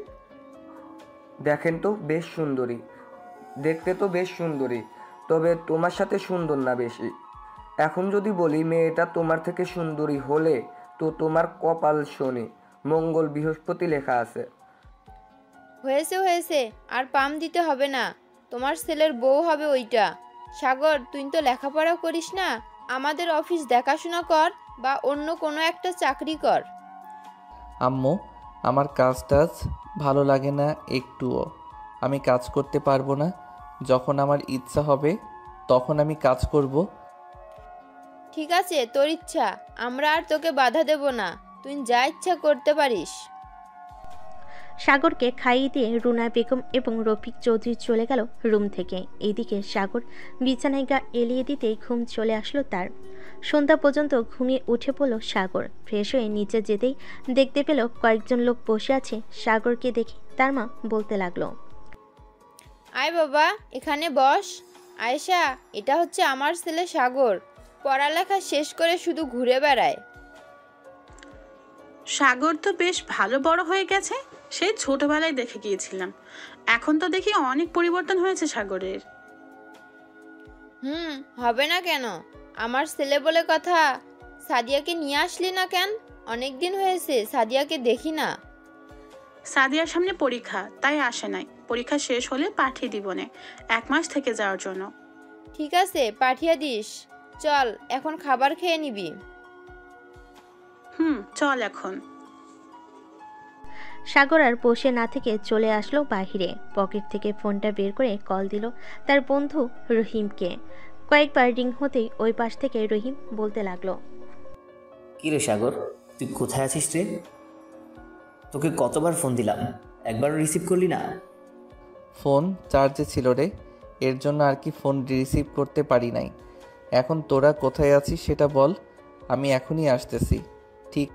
দেখেন তো বেশ সুন্দরী, দেখতে তো বেশ সুন্দরী, তবে তোমার সাথে সুন্দর না বেশি। এখন যদি বলি মেয়েটা তোমার থেকে সুন্দরী হলে তো তোমার কপাল শনি, মঙ্গল বৃহস্পতি লেখা আছে। হয়েছে হয়েছে, আর পাম দিতে হবে না, তোমার ছেলের বউ হবে ওইটা। সাগর, তুই তো লেখাপড়া করিস না, আমাদের অফিস দেখাশোনা কর বা অন্য কোনো একটা চাকরি কর। আম্মু, আমার কাজ টাজ ভালো লাগে না একটুও। আমি কাজ করতে পারবো না। যখন আমার ইচ্ছা হবে তখন আমি কাজ করব। ঠিক আছে, তোর ইচ্ছা, আমরা আর তোকে বাধা দেব না, তুই যা ইচ্ছা করতে পারিস। সাগরকে খাইয়ে দিয়ে রুনা বেগম এবং রফিক চৌধুরী চলে গেল রুম থেকে। এইদিকে সাগর বিছানায় গা এলিয়ে দিতেই ঘুম চলে আসলো তার। সন্ধ্যা পর্যন্ত ঘুমিয়ে উঠে পড়ল সাগর। ফ্রেশ হয়ে নিচে যেতেই দেখতে পেল কয়েকজন লোক বসে আছে। সাগরকে দেখে তার মা বলতে লাগলো, আয় বাবা, এখানে বস। আয়েশা, এটা হচ্ছে আমার ছেলে সাগর, পড়ালেখা শেষ করে শুধু ঘুরে বেড়ায়। সাগর তো বেশ ভালো বড় হয়ে গেছে, সেই ছোটবেলায় দেখে গিয়েছিলাম। এখন তো দেখি অনেক পরিবর্তন হয়েছে সাগরের। হবে না কেন? আমার ছেলে বলে কথা। সাদিয়াকে নিয়ে আসলি না কেন? অনেক দিন হয়েছে সাদিয়াকে দেখি না। সাদিয়ার সামনে পরীক্ষা, তাই আসে নাই। পরীক্ষা শেষ হলে পাঠিয়ে দিব নে, 1 মাস থেকে যাওয়ার জন্য। ঠিক আছে, পাঠিয়ে দিস। চল, এখন খাবার খেয়ে নিবি। চল এখন। সাগর আর বসে না থেকে চলে আসলো বাহিরে। পকেট থেকে ফোনটা বের করে কল দিল তার বন্ধু রহিমকে। কয়েকবার রিং হতেই ওই পাশ থেকে রহিম বলতে লাগলো, কী রে সাগর, তুই কোথায় আছিস রে? তোকে কতবার ফোন দিলাম, একবারও রিসিভ করলি না। ফোন চার্জে ছিল রে, এর জন্য আর কি ফোন রিসিভ করতে পারি নাই। এখন তোরা কোথায় আছিস সেটা বল, আমি এখনই আসতেছি। ঠিক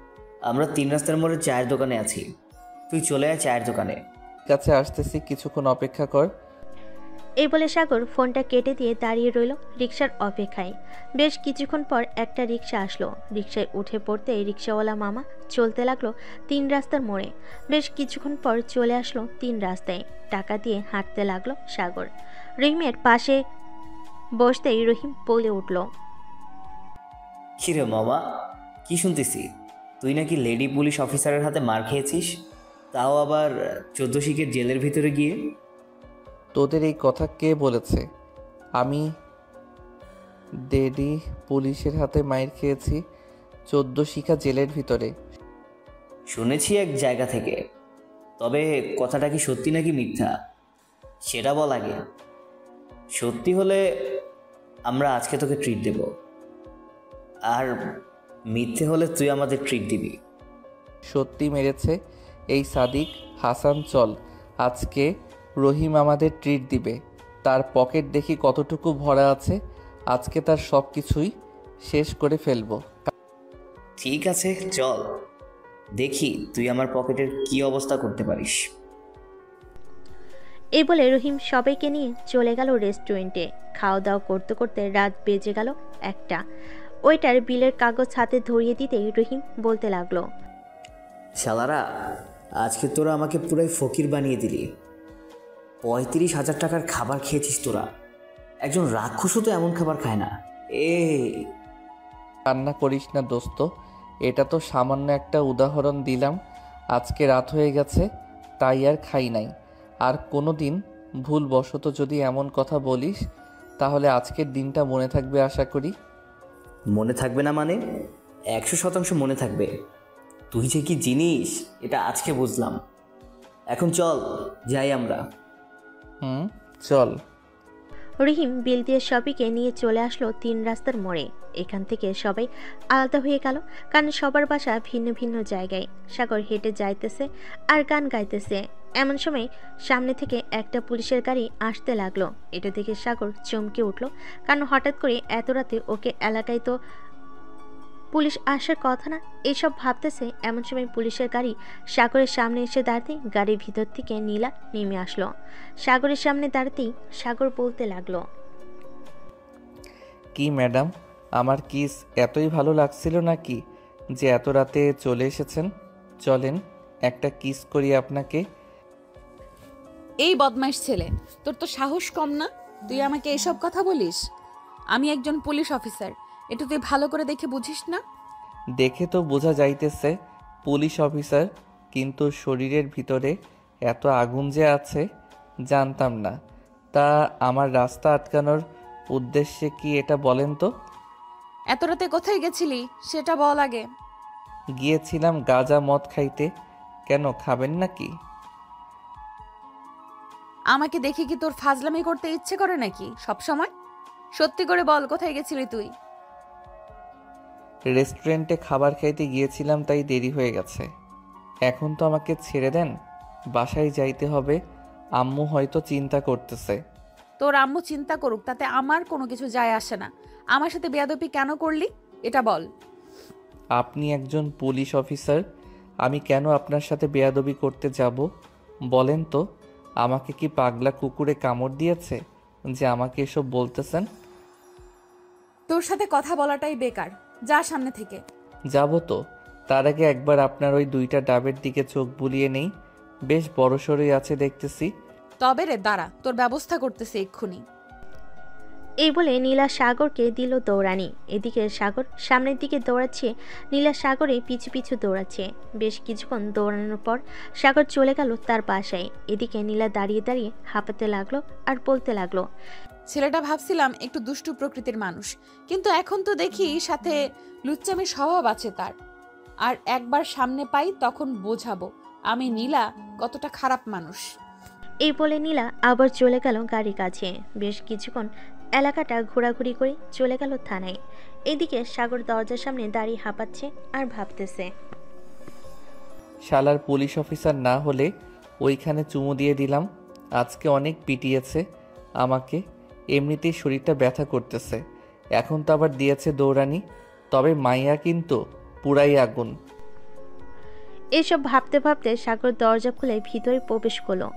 আমরা 3 রাস্তার মোড়ে চায়ের দোকানে আছি, তুই চলে আয় চায়ের দোকানে। কাছে আসতেছি, কিছুক্ষণ অপেক্ষা কর। এই বলে সাগর ফোনটা কেটে দিয়ে দাঁড়িয়ে রইল রিকশার অপেক্ষায়। বেশ কিছুক্ষণ পর একটা রিকশা আসলো। রিকশায় উঠে পড়তে রিকশাওয়ালা মামা চলতে লাগলো 3 রাস্তার মোড়ে। বেশ কিছুক্ষণ পর চলে আসলো 3 রাস্তায়। টাকা দিয়ে হাঁটতে লাগলো সাগর। রহিমের পাশে বসতেই রহিম বলে উঠল, কী রে মামা, কি শুনতেছি তুই নাকি লেডি পুলিশ অফিসারের হাতে মার খেয়েছিস, তাও আবার 14 শিখের জেলের ভিতরে গিয়ে। তোদের এই কথা কে বলেছে? আমি লেডি পুলিশের হাতে মাইর খেয়েছি 14 শিখা জেলের ভিতরে? শুনেছি এক জায়গা থেকে, তবে কথাটা কি সত্যি নাকি মিথ্যা সেটা বল আগে। সত্যি হলে আমরা আজকে তোকে ট্রিট দেব, আর মিথ্যে হলে তুই আমাদের ট্রিট দিবি। সত্যি মেরেছে এই সাদিক হাসান। চল, আজকে রহিম আমাদের ট্রিট দিবে। তার পকেট দেখি কতটুকু ভরা আছে, আজকে তার সব কিছুই শেষ করে ফেলবো। ঠিক আছে চল, দেখি তুই আমার পকেটের কি অবস্থা করতে পারিস। এই বলে রহিম সবাইকে নিয়ে চলে গেল রেস্টুরেন্টে। খাওয়া দাওয়া করতে করতে রাত বেজে গেল 1টা। ওইটার বিলের কাগজ হাতে ধরিয়ে দিতেই রহিম বলতে লাগলো, শালারা, আজকে তোরা আমাকে পুরাই ফকির বানিয়ে দিলি। 35,000 টাকার খাবার খেয়েছিস তোরা। একজন রাক্ষসও তো এমন খাবার খায় না। কান্না করিস না দোস্ত, এটা তো সামান্য একটা উদাহরণ দিলাম। আজকে রাত হয়ে গেছে তাই আর খাই নাই। আর কোনো দিন ভুলবশত যদি এমন কথা বলিস তাহলে আজকের দিনটা মনে থাকবে আশা করি। মনে থাকবে না মানে? 100% মনে থাকবে। তুই যে কি জিনিস এটা আজকে বুঝলাম। এখন চল যাই আমরা। চল। রহিম বিল দিয়ে সবাইকে নিয়ে চলে আসলো 3 রাস্তার মোড়ে। এখান থেকে সবাই আলাদা হয়ে গেল, কারণ সবার বাসা ভিন্ন ভিন্ন জায়গায়। সাগর হেঁটে যাইতেছে আর গান গাইতেছে। এমন সময় সামনে থেকে একটা পুলিশের গাড়ি আসতে লাগলো। এটা দেখে সাগর চমকে উঠল, কারণ হঠাৎ করে এত রাতে ওকে এলাকায় তো পুলিশ আসার কথা না, এইসব ভাবতেছে। এমন সময় পুলিশের গাড়ি সাগরের সামনে এসে দাঁড়াতেই গাড়ির ভিতর থেকে নীলা নেমে আসলো। সাগরের সামনে দাঁড়াতেই সাগর বলতে লাগলো, কি ম্যাডাম, আমার কিস এতই ভালো লাগছিল নাকি যে এত রাতে চলে এসেছেন? চলেন একটা কিস করি আপনাকে। এই বদমাইশ ছেলে, তোর তো সাহস কম না? তুই আমাকে এসব কথা বলিস? আমি একজন পুলিশ অফিসার, এটা তুই ভালো করে দেখে বুঝিস না? দেখে তো বোঝা যাইতেছে পুলিশ অফিসার, কিন্তু শরীরের ভিতরে এত আগুন যে আছে জানতাম না। তা আমার রাস্তা আটকানোর উদ্দেশ্যে কি এটা বলেন তো? এত রাতে কোথায় গেছিলি সেটা বল আগে। গিয়েছিলাম গাঁজা মদ খাইতে। কেন, খাবেন নাকি? আমাকে দেখে কি তোর ফাজলামি করতে ইচ্ছে করে নাকি সব সময়? সত্যি করে বল, কোথায় গেছিলি তুই? রেস্টুরেন্টে খাবার খাইতে গিয়েছিলাম, তাই দেরি হয়ে গেছে। এখন তো আমাকে ছেড়ে দেন, বাসায় যাইতে হবে। আম্মু হয়তো চিন্তা করতেছে। তোর আম্মু চিন্তা করুক, তাতে আমার কোনো কিছু যায় আসে না। আমার সাথে বেয়াদবি কেন করলি এটা বল। আপনি একজন পুলিশ অফিসার, আমি কেন আপনার সাথে বেয়াদবি করতে যাব বলেন তো? আমাকে কি পাগলা কুকুরে কামড় দিয়েছে যে আমাকে এসব বলতেছেন? তোর সাথে কথা বলাটাই বেকার, যা সামনে থেকে। যাব তো, তার আগে একবার আপনার ওই 2টা ডাবের দিকে চোখ বুলিয়ে নেই। বেশ বড়সড়ই আছে দেখতেছি। তবে রে দাঁড়া, তোর ব্যবস্থা করতেছে এক্ষুনি। এই বলে নীলা সাগরকে দিল দৌড়ানি। এদিকে সাগর সামনের দিকে দৌড়াচ্ছে, নীলা সাগরে পিছু পিছু দৌড়াচ্ছে। বেশ কিছুক্ষণ দৌড়ানোর পর সাগর চলে গেল তার বাসায়। এদিকে নীলা দাঁড়িয়ে দাঁড়িয়ে হাঁপাতে লাগলো আর বলতে লাগলো, ছেলেটা ভাবছিলাম একটু দুষ্টু প্রকৃতির মানুষ, কিন্তু এখন তো দেখি সাথে লুচ্চামির স্বভাব আছে তার। আর একবার সামনে পাই তখন বোঝাবো আমি নীলা কতটা খারাপ মানুষ। এই বলে নীলা আবার চলে গেল গাড়ির কাছে। বেশ কিছুক্ষণ এলাকাটা ঘোরাঘুরি করে চলে গেল থানায়। এদিকে সাগর দরজার সামনে দাঁড়িয়ে হাঁপাচ্ছে আর ভাবতেছে। শালার পুলিশ অফিসার না হলে ওইখানে চুমু দিয়ে দিলাম। আজকে অনেক পিটিয়েছে আমাকে, এমনিতেই শরীরটা ব্যথা করতেছে। এখন তো আবার দিয়েছে দৌড়ানি। তবে মাইয়া কিন্তু পুরাই আগুন। এসব ভাবতে ভাবতে সাগর দরজা খুলে ভিতরে প্রবেশ করলো।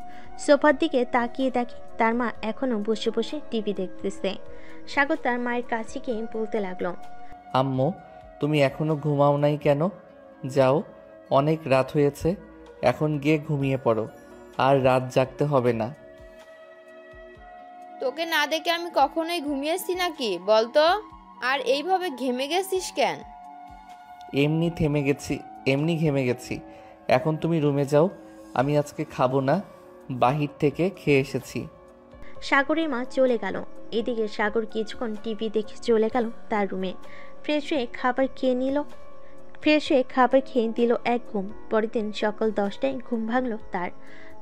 সোফার দিকে তাকিয়ে দেখে তার মা এখনো বসে বসে টিভি দেখতেছে। সাগর তার মায়ের কাছে গিয়ে বলতে লাগলো, আম্মু, তুমি এখনো ঘুমাও নাই কেন? যাও, অনেক রাত হয়েছে, এখন গিয়ে ঘুমিয়ে পড়ো, আর রাত জাগতে হবে না। তোকে না দেখে আমি কখনোই ঘুমিয়েছি নাকি বলতো? আর এইভাবে ঘেমে গেছিস কেন? এমনি ঘেমে গেছি। এখন তুমি রুমে যাও, আমি আজকে খাবো না, বাহির থেকে খেয়ে এসেছি। সাগরের মা চলে গেল। এদিকে সাগর কিছুক্ষণ টিভি দেখে চলে গেল তার রুমে। ফ্রেশ হয়ে খাবার খেয়ে দিল এক ঘুম। পরের দিন সকাল 10টায় ঘুম ভাঙলো তার।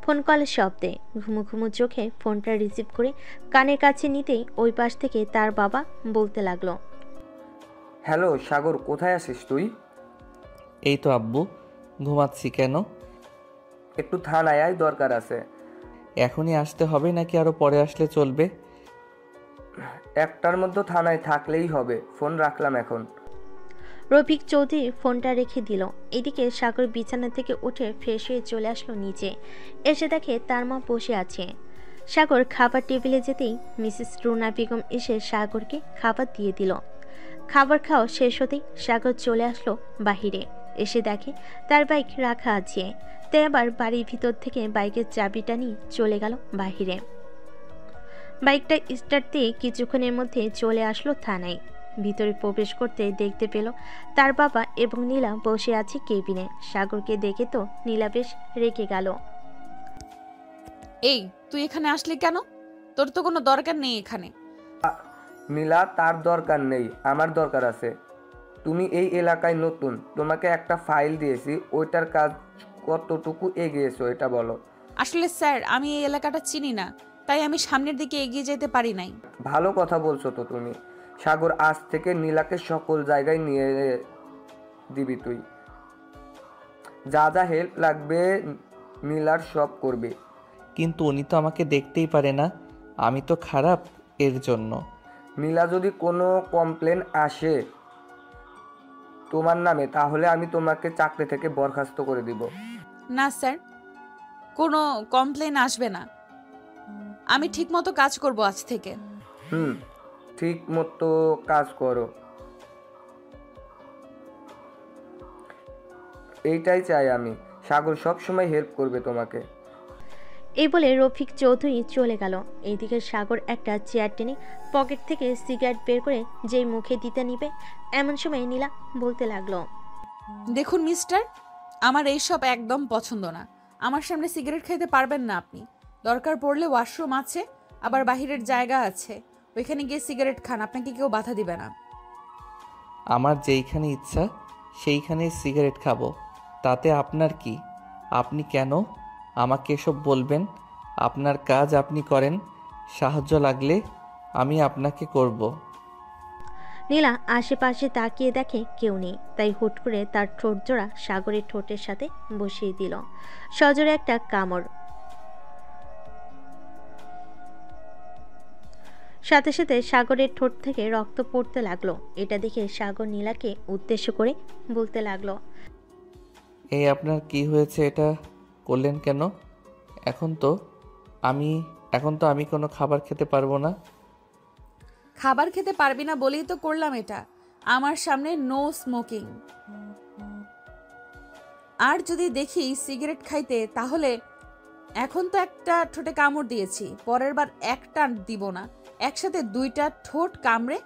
ফোন কলের শব্দে ঘুমো ঘুমো চোখে ফোনটা রিসিভ করে কানের কাছে নিতেই ওই পাশ থেকে তার বাবা বলতে লাগলো, হ্যালো সাগর, কোথায় আছিস তুই? এই তো আব্বু, ঘুমাচ্ছি। কেন? একটু থানায় আয়, দরকার আছে। এখনই আসতে হবে নাকি আরো পরে আসলে চলবে? 1টার মধ্যে থানায় থাকলেই হবে। ফোন রাখলাম এখন। রফিক চৌধুরী ফোনটা রেখে দিল। এদিকে সাগর বিছানা থেকে উঠে ফ্রেশ হয়ে চলে আসলো নিচে। এসে দেখে তার মা বসে আছে। সাগর খাবার টেবিলে যেতেই মিসেস রুনা বেগম এসে সাগরকে খাবার দিয়ে দিল। খাবার খাওয়া শেষ হতেই সাগর চলে আসলো বাহিরে। এসে দেখে তার বাইক রাখা আছে। তাই আবার বাড়ির ভিতর থেকে বাইকের চাবিটা নিয়ে চলে গেল বাহিরে। বাইকটা স্টার্ট দিয়ে কিছুক্ষণের মধ্যে চলে আসলো থানায়। ভিতরে প্রবেশ করতে দেখতে পেল তার বাবা এবং নীলা বসে আছে কেবিনে। সাগরকে দেখে তো নীলা বেশ রেগে গেল। এই, তুই এখানে আসলি কেন? তোর তো কোনো দরকার নেই এখানে। নীলা, তার দরকার নেই, আমার দরকার আছে। তুমি এই এলাকায় নতুন, তোমাকে একটা ফাইল দিয়েছি, ওইটার কাজ কতটুকু এগিয়েছো এটা বলো। আসলে স্যার, আমি এই এলাকাটা চিনি না, তাই আমি সামনের দিকে এগিয়ে যেতে পারি নাই। ভালো কথা বলছো তো তুমি। সাগর, আজ থেকে নীলাকে সকল জায়গায় নিয়ে দিবি তুই। যা যা হেল্প লাগবে নীলার সব করবে। কিন্তু উনি তো আমাকে দেখতেই পারে না, আমি তো খারাপ এর জন্য। নীলা যদি কোনো কমপ্লেন আসে তোমার নামে, তাহলে আমি তোমাকে চাকরি থেকে বরখাস্ত করে দিব। না স্যার, কোনো কমপ্লেন আসবে না। আমি ঠিকমতো কাজ করব আজ থেকে। ঠিক মতো কাজ করো, এইটাই চাই আমি। সাগর সব সময় হেল্প করবে তোমাকে। এই বলে রফিক চৌধুরী চলে গেল। এইদিকে সাগর একটা চেয়ার টেনে পকেট থেকে সিগারেট বের করে যেই মুখে দিতে নিবে, এমন সময় নীলা বলতে লাগলো, দেখুন মিস্টার, আমার এইসব একদম পছন্দ না। আমার সামনে সিগারেট খাইতে পারবেন না আপনি। দরকার পড়লে ওয়াশরুম আছে, আবার বাহিরের জায়গা আছে, ওইখানে গিয়ে সিগারেট খান, আপনাকে কেউ বাধা দিবে না। আমার যেইখানে ইচ্ছা সেইখানে সিগারেট খাবো, তাতে আপনার কি? আপনি কেন আমাকে এসব বলবেন? আপনার কাজ আপনি করেন, সাহায্য লাগলে আমি আপনাকে করব। নীলা আশেপাশে তাকিয়ে দেখে কেউ নেই, তাই হুট করে তার ঠোঁট জোড়া সাগরের ঠোঁটের সাথে বসিয়ে দিল। সজোরে একটা কামড়। সাথে সাথে সাগরের ঠোঁট থেকে রক্ত পড়তে লাগলো। এটা দেখে সাগর নীলাকে উদ্দেশ্য করে বলতে লাগলো, এই আপনার কি হয়েছে? এটা করলেন কেন? এখন তো আমি কোনো খাবার খেতে পারবো না। খাবার খেতে পারবি না বলেই তো করলাম এটা। আমার সামনে নো স্মোকিং। আর যদি দেখি সিগারেট খাইতে, তাহলে এখন তো একটা ঠোঁটে কামড় দিয়েছি, পরের বার একটা দিব না, একসাথে 2টা ঠোঁট কামড়ে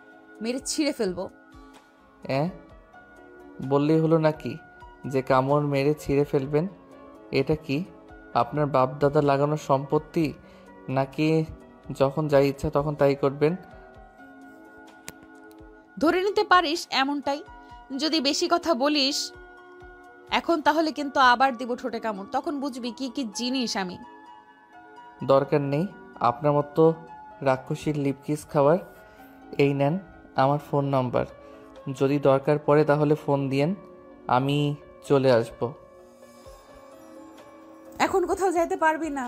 মেরে ছিঁড়ে ফেলবো। বললেই হলো নাকি যে কামড় মেরে ছিঁড়ে ফেলবেন? এটা কি আপনার বাপ দাদা লাগানো সম্পত্তি, নাকি যখন যাই ইচ্ছা তখন তাই করবেন? ধরে নিতে পারিস এমনটাই। যদি বেশি কথা বলিস এখন, তাহলে কিন্তু আবার দিব ঠোঁটে কামড়, তখন বুঝবি কি কি জিনিস আমি। দরকার নেই আপনার মতো রাক্ষসীর লিপকিস খাওয়ার। এই নেন আমার ফোন নাম্বার, যদি দরকার পড়ে তাহলে ফোন দিয়েন, আমি চলে আসব। এখন কোথাও যাইতে পারবি না,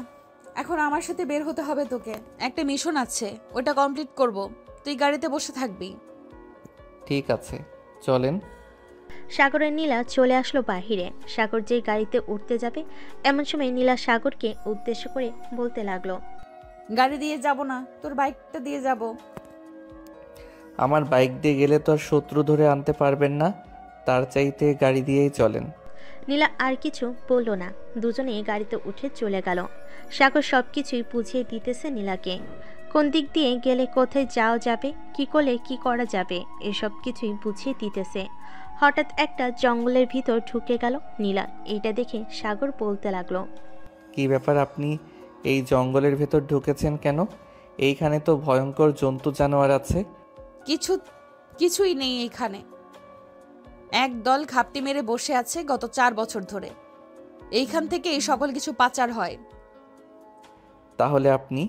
এখন আমার সাথে বের হতে হবে তোকে। একটা মিশন আছে, ওটা কমপ্লিট করব। তুই গাড়িতে বসে থাকবি। ঠিক আছে, চলেন। সাগর আর নীলা চলে আসলো বাহিরে। সাগর যেই গাড়িতে উঠতে যাবে এমন সময় নীলা সাগরকে উদ্দেশ্য করে বলতে লাগলো, গাড়ি দিয়ে যাব না, তোর বাইকটা দিয়ে যাব। আমার বাইক দিয়ে গেলে তো আর শত্রু ধরে আনতে পারবেন না, তার চাইতে গাড়ি দিয়েই চলেন। নীলা আর কিছু বলল না, দুজনেই গাড়িতে উঠে চলে গেল। সাগর সবকিছুই বুঝিয়ে দিতেছে নীলাকে, কোন দিক দিয়ে গেলে কোথায় যাওয়া যাবে, কি করলে কি করা যাবে, এসব কিছুই বুঝিয়ে দিতেছে। হঠাৎ একটা জঙ্গলের ভিতর ঢুকে গেল নীলা। এইটা দেখে সাগর বলতে লাগলো, কি ব্যাপার, আপনি এই জঙ্গলের ভেতর ঢুকেছেন কেন? এইখানে তো ভয়ঙ্কর জন্তু জানোয়ার আছে। কিছুই নেই এইখানে। এক দল ঘাপটি মেরে বসে আছে গত 4 বছর ধরে। এইখান থেকে এই সকল কিছু পাচার হয়। তাহলে আপনি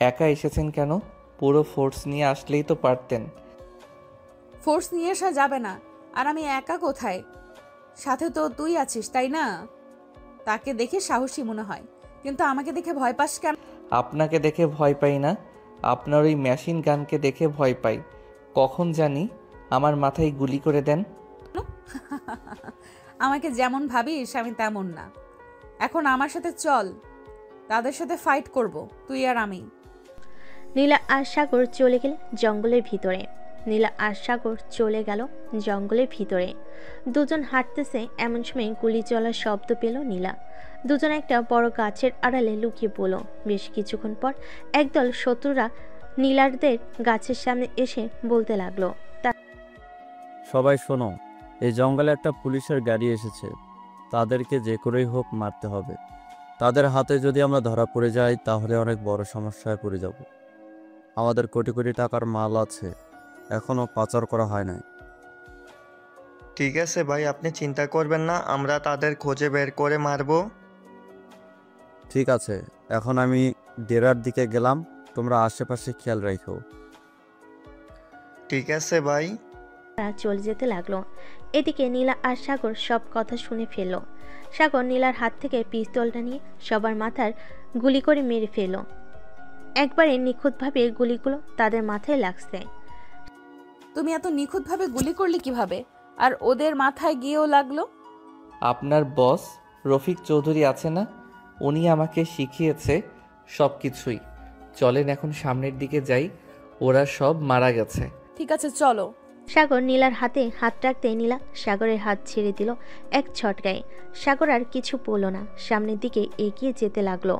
একা এসেছেন কেন? পুরো ফোর্স নিয়ে আসলেই তো পারতেন। ফোর্স নিয়ে আসা যাবে না। আর আমি একা কোথায়? সাথে তো তুই আছিস, তাই না? তাকে দেখে সাহসী মনে হয়, কিন্তু আমাকে দেখে ভয় পাস কেন? আপনাকে দেখে ভয় পাই না, আপনার ওই মেশিন গানকে দেখে ভয় পাই। কখন জানি আমার মাথায় গুলি করে দেন। আমাকে যেমন ভাবিস আমি তেমন না। এখন আমার সাথে চল, তাদের সাথে ফাইট করব, তুই আর আমি। নীলা আর সাগর চলে গেল জঙ্গলের ভিতরে। নীলা আর সাগর চলে গেল জঙ্গলের ভিতরে। দুজন হাঁটতেছে এমন সময় গুলি চলার শব্দ পেল নীলা। দুজন একটা বড় গাছের আড়ালে লুকিয়ে পড়ল। বেশ কিছুক্ষণ পর একদল শত্রুরা নীলারদের গাছের সামনে এসে বলতে লাগলো, সবাই শোনো, এই জঙ্গলে একটা পুলিশের গাড়ি এসেছে, তাদেরকে যে করেই হোক মারতে হবে। তাদের হাতে যদি আমরা ধরা পড়ে যাই তাহলে অনেক বড় সমস্যায় পড়ে যাব। আমাদের কোটি কোটি টাকার মাল আছে, এখনো পাচার করা হয় নাই। ঠিক আছে ভাই, আপনি চিন্তা করবেন না, আমরা তাদের খোঁজে বের করে মারব। ঠিক আছে, এখন আমি ডেরার দিকে গেলাম, তোমরা আশেপাশে খেয়াল রাখো। ঠিক আছে ভাই। চলে যেতে লাগলো। এদিকে নীলা আর সাগর সব কথা শুনে ফেলল। সাগর নীলার হাত থেকে পিস্তলটা নিয়ে সবার মাথার গুলি করে মেরে ফেলল। একবারে নিখুঁতভাবে গুলিগুলো তাদের মাথায় লাগছে। তুমি এত নিখুঁতভাবে গুলি করলে কিভাবে? আর ওদের মাথায় গিয়েও লাগলো? আপনার বস রফিক চৌধুরী আছে না, উনি আমাকে শিখিয়েছে সব কিছুই। চলেন এখন সামনের দিকে যাই, ওরা সব মারা গেছে। ঠিক আছে চলো। সাগর নীলার হাতে হাত রাখতে নীলা সাগরের হাত ছেড়ে দিল এক ছটকায়। সাগর আর কিছু বলল না, সামনের দিকে এগিয়ে যেতে লাগলো।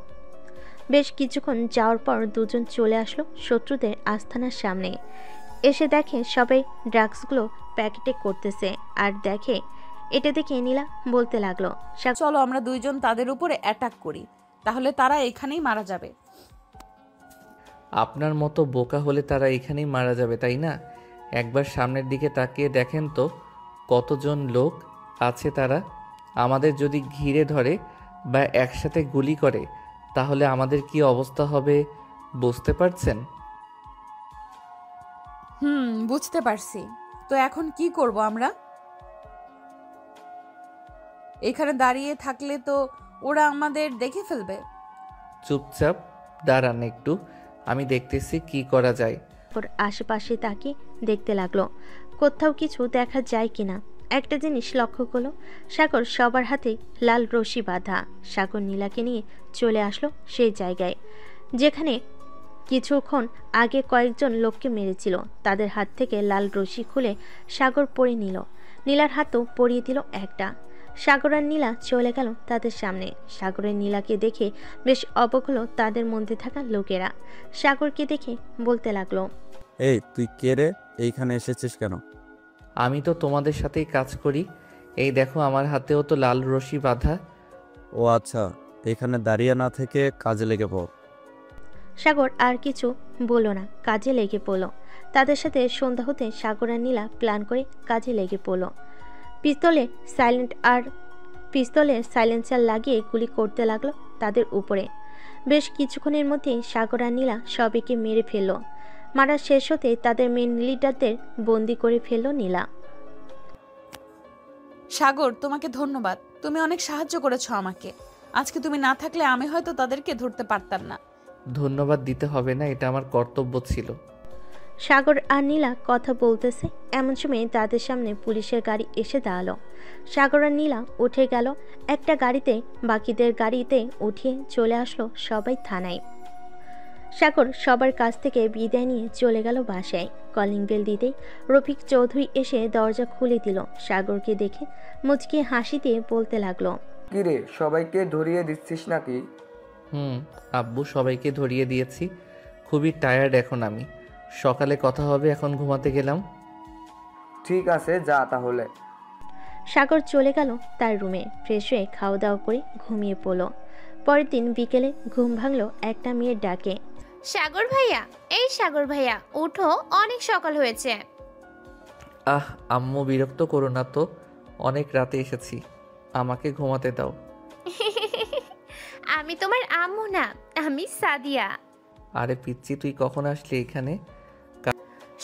বেশ কিছুক্ষণ যাওয়ার পর দুজন চলে আসলো শত্রুদের আস্তানার সামনে। এসে দেখে সবাই ড্রাগসগুলো প্যাকেটে করতেছে। আর এটা দেখে নীলা বলতে লাগলো, চলো আমরা দুইজন তাদের উপরে অ্যাটাক করি, তাহলে তারা এখানেই মারা যাবে। আপনার মতো বোকা হলে তারা এখানেই মারা যাবে, তাই না? একবার সামনের দিকে তাকিয়ে দেখেন তো কতজন লোক আছে। তারা আমাদের যদি ঘিরে ধরে বা একসাথে গুলি করে তাহলে আমাদের কি অবস্থা হবে বুঝতে পারছেন? বুঝতে পারছি। তো এখন কি করব আমরা? এখানে দাঁড়িয়ে থাকলে তো ওরা আমাদের দেখে ফেলবে। চুপচাপ দাঁড়ান একটু, আমি দেখতেছি কি করা যায়। ওর আশেপাশে তাকিয়ে দেখতে লাগলো কোথাও কিছু দেখা যায় কিনা। একটা জিনিস লক্ষ্য করলো, সাগর সবার হাতে লাল রশি বাঁধা। সাগর নীলাকে নিয়ে চলে আসলো সেই জায়গায় যেখানে কিছুক্ষণ আগে কয়েকজন লোককে মেরেছিল। তাদের হাত থেকে লাল রশি খুলে সাগর পরিয়ে নিল। নীলার হাতও পরিয়ে দিল একটা। সাগর আর নীলা চলে গেল তাদের সামনে। সাগরের নীলাকে দেখে বেশ অবাক হলো তাদের মধ্যে থাকা লোকেরা। সাগরকে দেখে বলতে লাগলো, এই তুই কে রে, এইখানে এসেছিস কেন? আমি তো তোমাদের সাথেই কাজ করি, এই দেখো আমার হাতেও তো লাল রশি বাঁধা। ও আচ্ছা, এখানে দাঁড়িয়ে না থেকে কাজে লেগে পড়। সাগর আর কিছু বলল না, কাজে লেগে পড়ল। তাদের সাথে সন্ধ্যা হতে সাগর আর নীলা প্ল্যান করে কাজে লেগে পড়ল। পিস্তলে সাইলেন্সার লাগিয়ে গুলি করতে লাগলো তাদের উপরে। বেশ কিছুক্ষণের মধ্যে সাগর আর নীলা সবাইকে মেরে ফেলল। মারা শেষ হতে তাদের মেন লিডারদের বন্দি করে ফেলল নীলা। সাগর, তোমাকে ধন্যবাদ। তুমি অনেক সাহায্য করেছো আমাকে। আজকে তুমি না থাকলে আমি হয়তো তাদেরকে ধরতে পারতাম না। ধন্যবাদ দিতে হবে না, এটা আমার কর্তব্য ছিল। সাগর আর নীলা কথা বলতেছে, এমন সময় তাদের সামনে পুলিশের গাড়ি এসে দাঁড়ালো। সাগর আর নীলা উঠে গেল একটা গাড়িতে, বাকিদের গাড়িতে উঠিয়ে চলে আসলো সবাই থানায়। সাগর সবার কাছ থেকে বিদায় নিয়ে চলে গেল বাসায়। কলিং বেল দিতেই রফিক চৌধুরী এসে দরজা খুলে দিল। সাগরকে দেখে মুচকি হাসি দিয়ে বলতে লাগলো, কিরে সবাইকে ধরিয়ে দিচ্ছিস নাকি? আব্বু, সবাইকে ধরিয়ে দিয়েছি। খুবই টায়ার্ড এখন আমি। সকালে কথা হবে, এখন ঘুমাতে গেলাম। ঠিক আছে, যা তাহলে। সাগর চলে গেল তার রুমে, ফ্রেশ হয়ে খাওয়া দাওয়া করে ঘুমিয়ে পড়ল। পরের দিন বিকেলে ঘুম ভাঙলো একটা মেয়ের ডাকে। সাগর ভাইয়া, এই সাগর ভাইয়া উঠো, অনেক সকাল হয়েছে। আম্মু বিরক্ত করো না তো, অনেক রাতে এসেছি, আমাকে ঘুমাতে দাও। আমি তোমার আম্মু না, আমি সাদিয়া। আরে পিচ্চি, তুই কখন আসলি এখানে?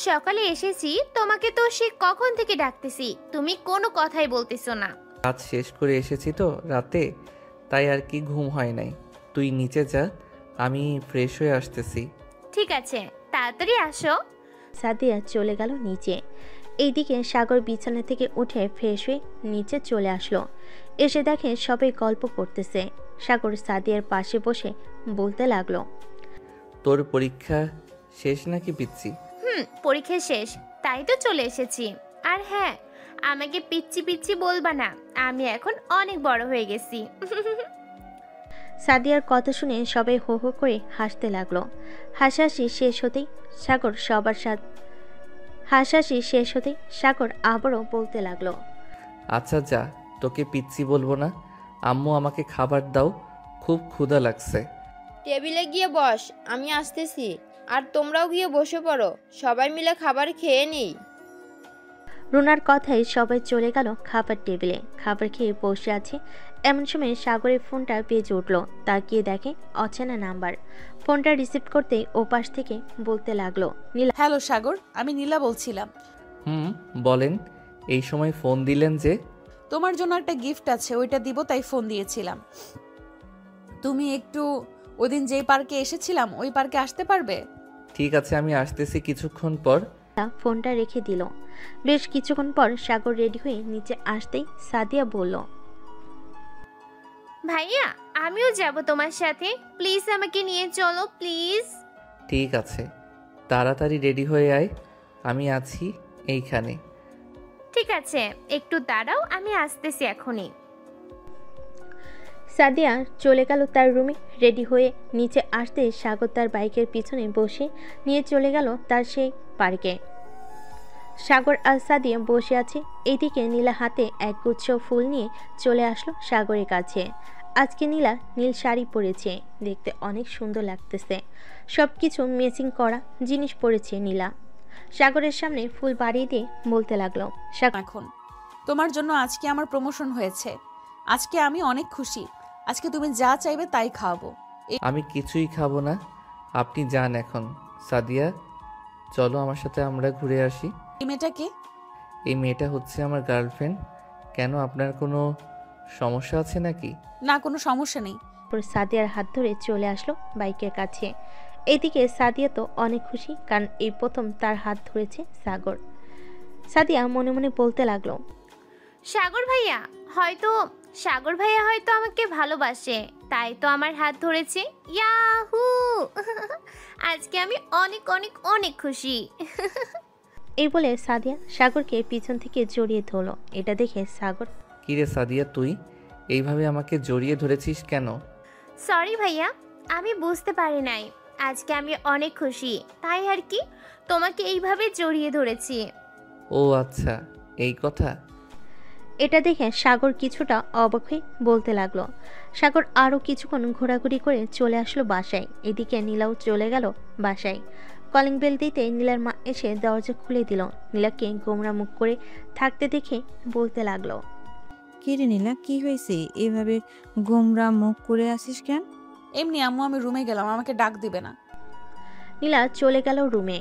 সকালে এসেছি, তোমাকে তো সে কখন থেকে ডাকতেছি, তুমি কোনো কথাই বলতেছো না। কাজ শেষ করে এসেছি তো রাতে, তাই আর কি ঘুম হয় নাই। তুই নিচে যা, আমি ফ্রেশ হয়ে আসতেছি। ঠিক আছে, তাড়াতাড়ি আসো। সাদিয়া চলে গেল নিচে। এইদিকে সাগর বিছানা থেকে উঠে ফ্রেশ হয়ে নিচে চলে আসলো। এসে দেখে সবাই গল্প করতেছে। সাগর সাদিয়ার পাশে বসে বলতে লাগলো, তোর পরীক্ষা শেষ নাকি পিচ্চি? পরীক্ষা শেষ, তাই তো চলে এসেছি। আর হ্যাঁ, আমাকে পিচ্চি পিচ্চি বলবা না, আমি এখন অনেক বড় হয়ে গেছি। সাদিয়ার কথা শুনে সবাই হো হো করে হাসতে লাগলো। হাসাহাসি শেষ হতেই সাগর আবারও বলতে লাগলো, আচ্ছা যা, তোকে পিচ্চি বলবো না। আম্মু, আমাকে খাবার দাও, খুব ক্ষুধা লাগছে। টেবিলে গিয়ে বস, আমি আসতেছি। আর তোমরাও গিয়ে বসে পড়ো, সবাই মিলে খাবার খেয়ে নিই। রুনার কথায় সবাই চলে গেল খাবার টেবিলে। খাবার খেয়ে বসে আছে, এমন সময় সাগরের ফোনটা বেজে উঠল। তাকিয়ে দেখে অচেনা নাম্বার। ফোনটা রিসিভ করতেই ওপাশ থেকে বলতে লাগলো, নীলা। হ্যালো সাগর, আমি নীলা বলছিলাম। বলেন, এই সময় ফোন দিলেন যে? তোমার জন্য একটা গিফট আছে, ওইটা দিব তাই ফোন দিয়েছিলাম। তুমি একটু ওইদিন যেই পার্কে এসেছিলাম ওই পার্কে আসতে পারবে? ঠিক আছে, আমি আসতেছি কিছুক্ষণ পর। ফোনটা রেখে দিল। বেশ কিছুক্ষণ পর সাগর রেডি হয়ে নিচে আসতেই সাদিয়া বলল, ভাইয়া আমিও যাব তোমার সাথে, প্লিজ আমাকে নিয়ে চলো প্লিজ। ঠিক আছে, তাড়াতাড়ি রেডি হয়ে আয়, আমি আছি এইখানে। ঠিক আছে, একটু দাঁড়াও, আমি আসতেছি এখনই। সাদিয়া চলে গেল তার রুমে। রেডি হয়ে নিচে আসতে সাগর তার বাইকের পিছনে বসে নিয়ে চলে গেল তার সেই পার্কে। সাগর আর সাদিয়া বসে আছে। এদিকে নীলা হাতে এক গুচ্ছ ফুল নিয়ে চলে আসলো সাগরের কাছে। আজকে নীলা নীল শাড়ি পরেছে, দেখতে অনেক সুন্দর লাগতেছে। সব কিছু ম্যাচিং করা জিনিস পরেছে নীলা। সাগরের সামনে ফুল বাড়িয়ে দিয়ে বলতে লাগলো, এখন তোমার জন্য আজকে আমার প্রমোশন হয়েছে। আজকে আমি অনেক খুশি। আজকে তুমি যা চাইবে তাই খাওয়াবো। আমি কিছুই খাবো না, আপনি যান এখন। সাদিয়া, চলো আমার সাথে, আমরা ঘুরে আসি। এই মেয়েটা কে? এই মেয়েটা হচ্ছে আমার গার্লফ্রেন্ড। কেন, আপনার কোনো সমস্যা আছে নাকি? না, কোনো সমস্যা নেই। সাদিয়ার হাত ধরে চলে আসলো বাইকের কাছে। এদিকে সাদিয়া তো অনেক খুশি, কারণ এই প্রথম তার হাত ধরেছে সাগর। সাদিয়া মনে মনে বলতে লাগলো, সাগর ভাইয়া হয়তো আমাকে ভালোবাসে, তাই তো আমার হাত ধরেছে। ইয়াহু! আজকে আমি অনেক অনেক অনেক খুশি। এই বলে সাদিয়া সাগরকে পিছন থেকে জড়িয়ে ধরলো। এটা দেখে সাগর, কিরে সাদিয়া, তুই এইভাবে আমাকে জড়িয়ে ধরেছিস কেন? সরি ভাইয়া, আমি বুঝতে পারি নাই। আজকে আমি অনেক খুশি, তাই আর কি তোমাকে এইভাবে জড়িয়ে ধরেছি। ও আচ্ছা, এই কথা। এটা দেখে সাগর কিছুটা অবাক হয়ে বলতে লাগলো। সাগর আরও কিছুক্ষণ ঘোরাঘুরি করে চলে আসলো বাসায়। এদিকে নীলাও চলে গেল বাসায়। কলিং বেল দিতে নীলার মা এসে দরজা খুলে দিল। নীলাকে গোমরা মুখ করে থাকতে দেখে বলতে লাগলো, কি রে নীলা, কি হয়েছে? এভাবে গোমরা মুখ করে আসিস কেন? এমনি আম্মু, আমি রুমে গেলাম, আমাকে ডাক দিবে না। নীলা চলে গেল রুমে।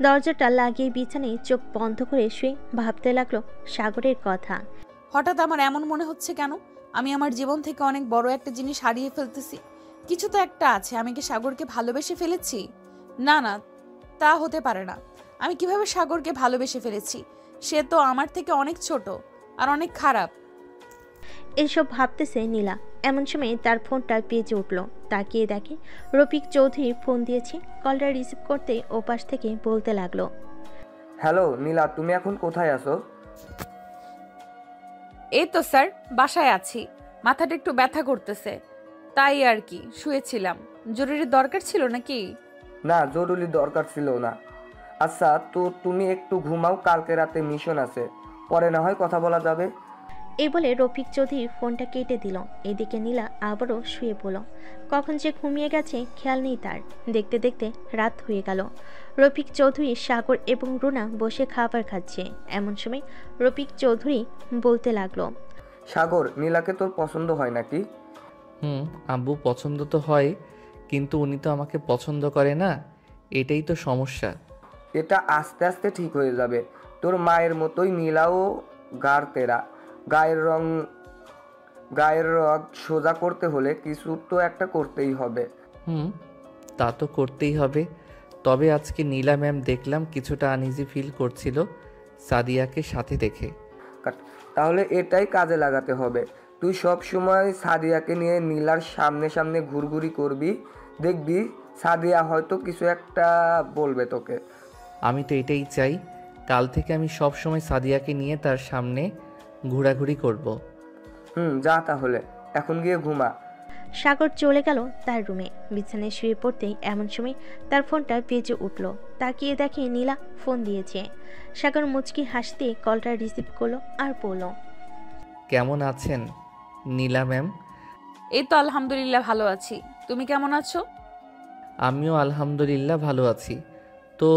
দরজাটা লাগিয়ে বিছানায় চোখ বন্ধ করে শুয়ে ভাবতে লাগলো সাগরের কথা। হঠাৎ আমার এমন মনে হচ্ছে কেন? আমি আমার জীবন থেকে অনেক বড় একটা জিনিস হারিয়ে ফেলতেছি। কিছু তো একটা আছে। আমি কি সাগরকে ভালোবেসে ফেলেছি? না না, তা হতে পারে না। আমি কিভাবে সাগরকে ভালোবেসে ফেলেছি? সে তো আমার থেকে অনেক ছোট আর অনেক খারাপ। এসব ভাবতেছে নীলা। এমন সময় তার ফোনটা বেজে উঠল। তাকিয়ে দেখে রফিক চৌধুরী ফোন দিয়েছে। কলটা রিসিভ করতে ওপাশ থেকে বলতে লাগলো, হ্যালো নীলা, তুমি এখন কোথায় আছো? এই তো স্যার, বাসায় আছি। মাথাটা একটু ব্যথা করতেছে, তাই আর কি শুয়েছিলাম। জরুরি দরকার ছিল নাকি? না, জরুরি দরকার ছিল না। আচ্ছা, তো তুমি একটু ঘুমাও, কালকে রাতে মিশন আছে, পরে না হয় কথা বলা যাবে। এই বলে রফিক চৌধুরী ফোনটা কেটে দিল। এদিকে নীলা আবারও শুয়ে পড়ল। কখন যে ঘুমিয়ে গেছে খেয়াল নেই তার। দেখতে দেখতে রাত হয়ে গেল। রফিক চৌধুরী, সাগর এবং রুনা বসে খাবার খাচ্ছে। এমন সময় রফিক চৌধুরী বলতে লাগলো, সাগর, নীলাকে তোর পছন্দ হয় নাকি? আব্বু, পছন্দ তো হয়, কিন্তু উনি তো আমাকে পছন্দ করে না, এটাই তো সমস্যা। এটা আস্তে আস্তে ঠিক হয়ে যাবে। তোর মায়ের মতোই নীলাও গাড় তেরা। গায়ের রগ সোজা করতে হলে কিছু তো একটা করতেই হবে। তা তো করতেই হবে। তবে আজকে নীলা ম্যাম দেখলাম কিছুটা আনইজি ফিল করছিল সাদিয়াকে সাথে দেখে। তাহলে এটাই কাজে লাগাতে হবে। তুই সব সময় সাদিয়াকে নিয়ে নীলার সামনে সামনে ঘুরঘুরি করবি, দেখবি সাদিয়া হয়তো কিছু একটা বলবে তোকে। আমি তো এটাই চাই। কাল থেকে আমি সব সময় সাদিয়াকে নিয়ে তার সামনে ঘোরাঘুরি করব। যা তাহলে, এখন গিয়ে ঘুমা। সাগর চলে গেল তার রুমে। বিছানায় শুয়ে পড়তেই এমন সময় তার ফোনটা বেজে উঠল। তাকিয়ে দেখে নীলা ফোন দিয়েছে। সাগর মুচকি হাসতে কলটা রিসিভ করলো আর বলল, কেমন আছেন নীলা ম্যাম? এই তো আলহামদুলিল্লাহ ভালো আছি। তুমি কেমন আছো? আমিও আলহামদুলিল্লাহ ভালো আছি। তো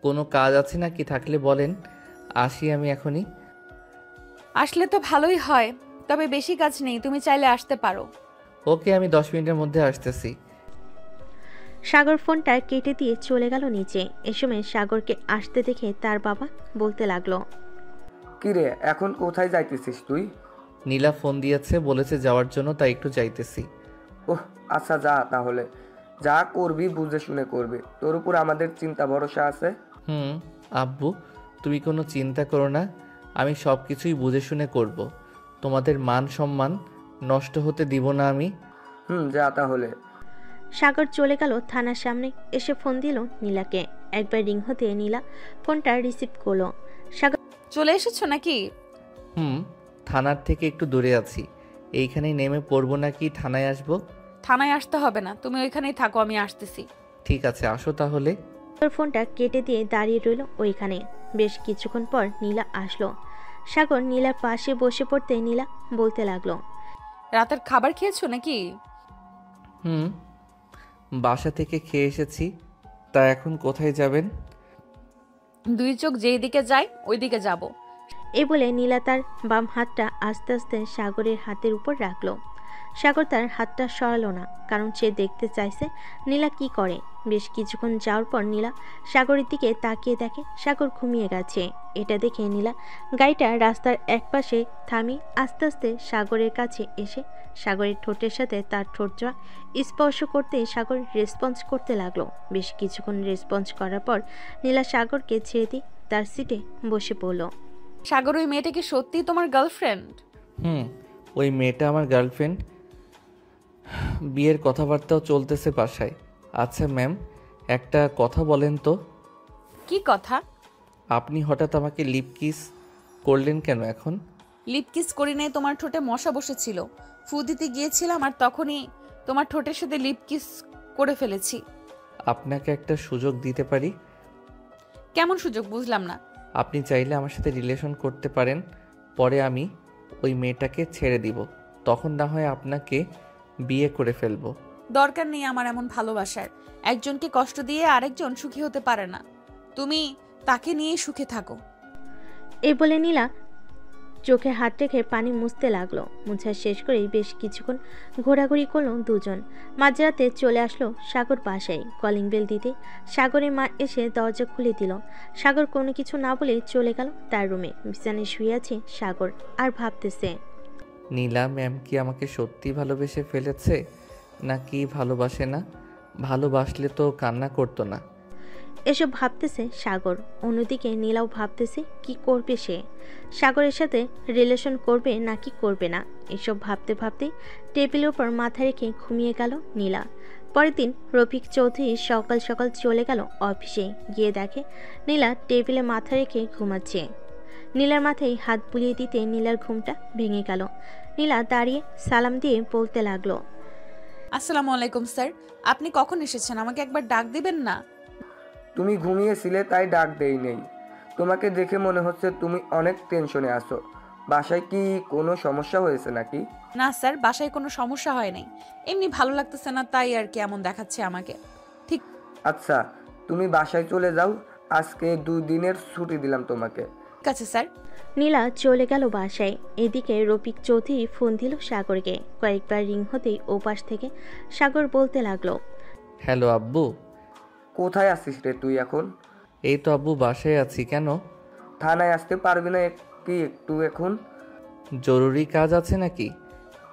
কোনো কাজ আছে নাকি? থাকলে বলেন, আসি আমি এখনই। আসলে তো ভালোই হয়, তবে বেশি কাজ নেই, তুমি চাইলে আসতে পারো। ওকে, আমি 10 মিনিটের মধ্যে আসতেছি। সাগর ফোনটা কেটে দিয়ে চলে গেল নিচে। এ সময় সাগরকে আসতে দেখে তার বাবা বলতে লাগলো, কিরে, এখন কোথায় যাইতেছিস তুই? নীলা ফোন দিয়েছে, বলেছে যাওয়ার জন্য, তাই একটু যাইতেছি। ওহ আচ্ছা, যা তাহলে। যা করবি বুঝে শুনে করবি, তোর উপর আমাদের চিন্তা ভরসা আছে। আব্বু, তুমি কোনো চিন্তা করো না, আমি সব কিছুই বুঝে শুনে করব। তোমাদের মান সম্মান নষ্ট হতে দিব না আমি। যা তাহলে। সাগর চলে গেল থানার সামনে। এসে ফোন দিল নীলাকে। একবার রিং হতে নীলা ফোনটা রিসিভ করলো। সাগর, চলে এসেছো নাকি? থানার থেকে একটু দূরে আছি। এইখানেই নেমে পড়বো নাকি থানায় আসবো? থানায় আসতে হবে না, তুমি ওইখানেই থাকো, আমি আসতেছি। ঠিক আছে, আসো তাহলে। ফোনটা কেটে দিয়ে দাঁড়িয়ে রইল ওইখানে। বেশ কিছুক্ষণ পর নীলা আসলো। সাগর নীলার পাশে বসে পড়তে নীলা বলতে লাগলো, রাতের খাবার খেয়েছো নাকি? বাসা থেকে খেয়ে এসেছি। তা এখন কোথায় যাবেন? দুই চোখ যেই দিকে যায় ওই দিকে যাব। এই বলে নীলা তার বাম হাতটা আস্তে আস্তে সাগরের হাতের উপর রাখলো। সাগর তার হাতটা সরালো না, কারণ সে দেখতে চাইছে নীলা কি করে। বেশ কিছুক্ষণ যাওয়ার পর নীলা সাগরের দিকে তাকিয়ে দেখে সাগর ঘুমিয়ে গেছে। এটা দেখে নীলা গাড়িটা রাস্তার একপাশে থামিয়ে আস্তে আস্তে সাগরের কাছে এসে সাগরের ঠোঁটের সাথে তার ঠোঁট জোড়া স্পর্শ করতে সাগর রেসপন্স করতে লাগলো। বেশ কিছুক্ষণ রেসপন্স করার পর নীলা সাগরকে ছেড়ে দিয়ে তার সিটে বসে পড়ল। সাগর, ওই মেয়েটা কি সত্যিই তোমার গার্লফ্রেন্ড? ওই মেয়েটা আমার গার্লফ্রেন্ড। বিয়ের কথাবার্তাও চলতেছে বাসায়। আচ্ছা ম্যাম, একটা কথা বলেন তো। কি কথা? আপনি হঠাৎ আমাকে লিপ কিস করলেন কেন এখন? লিপ কিস করি নাই, তোমার ঠোঁটে মশা বসেছিল, ফু দিতে গিয়েছিলাম আর তখনই তোমার ঠোঁটের সাথে লিপ কিস করে ফেলেছি। আপনাকে একটা সুযোগ দিতে পারি। কেমন সুযোগ? বুঝলাম না। আপনি চাইলে আমার সাথে রিলেশন করতে পারেন, পরে আমি ওই মেয়েটাকে ছেড়ে দিব, তখন না হয় আপনাকে বিয়ে করে ফেলবো। দরকার নেই আমার এমন ভালোবাসার। একজনকে কষ্ট দিয়ে আরেকজন সুখী হতে পারে না, তুমি তাকে নিয়ে সুখে থাকো। এই বলে নীলা চোখে হাত রেখে পানি মুছতে লাগলো। মুছা শেষ করেই বেশ কিছুক্ষণ ঘোরাঘুরি করলো দুজন। মাঝরাতে চলে আসলো সাগর বাসায়। কলিং বেল দিতে সাগরের মা এসে দরজা খুলে দিল। সাগর কোনো কিছু না বলে চলে গেল তার রুমে। বিছানায় শুয়ে আছে সাগর আর ভাবতেছে, নীলা ম্যাম কি আমাকে সত্যি ভালোবেসে ফেলেছে নাকি ভালোবাসে না? ভালোবাসলে তো কান্না করতো না। এসব ভাবতেছে সাগর। অন্যদিকে নীলাও ভাবতেছে কি করবে সে। সাগরের সাথে রিলেশন করবে নাকি করবে না, এসব ভাবতে ভাবতে টেবিলের উপর মাথা রেখে ঘুমিয়ে গেল নীলা। পরের দিন রফিক চৌধুরী সকাল সকাল চলে গেল অফিসে। গিয়ে দেখে নীলা টেবিলে মাথা রেখে ঘুমাচ্ছে। নীলার মাথায় হাত বুলিয়ে দিতে নীলার ঘুমটা ভেঙে গেল। নীলা দাঁড়িয়ে সালাম দিয়ে বলতে লাগলো, আসসালামু আলাইকুম স্যার, আপনি কখন এসেছেন? আমাকে একবার ডাক দিবেন না? তুমি ঘুমিয়েছিলে তাই ডাক দেই নেই। তোমাকে দেখে মনে হচ্ছে তুমি অনেক টেনশনে আছো। বাসায় কি কোনো সমস্যা হয়েছে নাকি? না স্যার, বাসায় কোনো সমস্যা হয় নাই, এমনি ভালো লাগতেছে না তাই আর কি এমন দেখাচ্ছে আমাকে। ঠিক আচ্ছা, তুমি বাসায় চলে যাও। আজকে 2 দিনের ছুটি দিলাম তোমাকে। ঠিক আছে স্যার। নীলা চলে গেল বাসায়। এদিকে রফিক চৌধুরী ফোন দিল সাগরকে। কয়েকবার রিং হতেই ওপাশ থেকে সাগর বলতে লাগলো, হ্যালো আব্বু। কোথায় আছিস রে তুই এখন? এই তো আব্বু, বাসায় আছি। কেন? থানায় আসতে পারবি না কি একটু এখন? জরুরি কাজ আছে নাকি?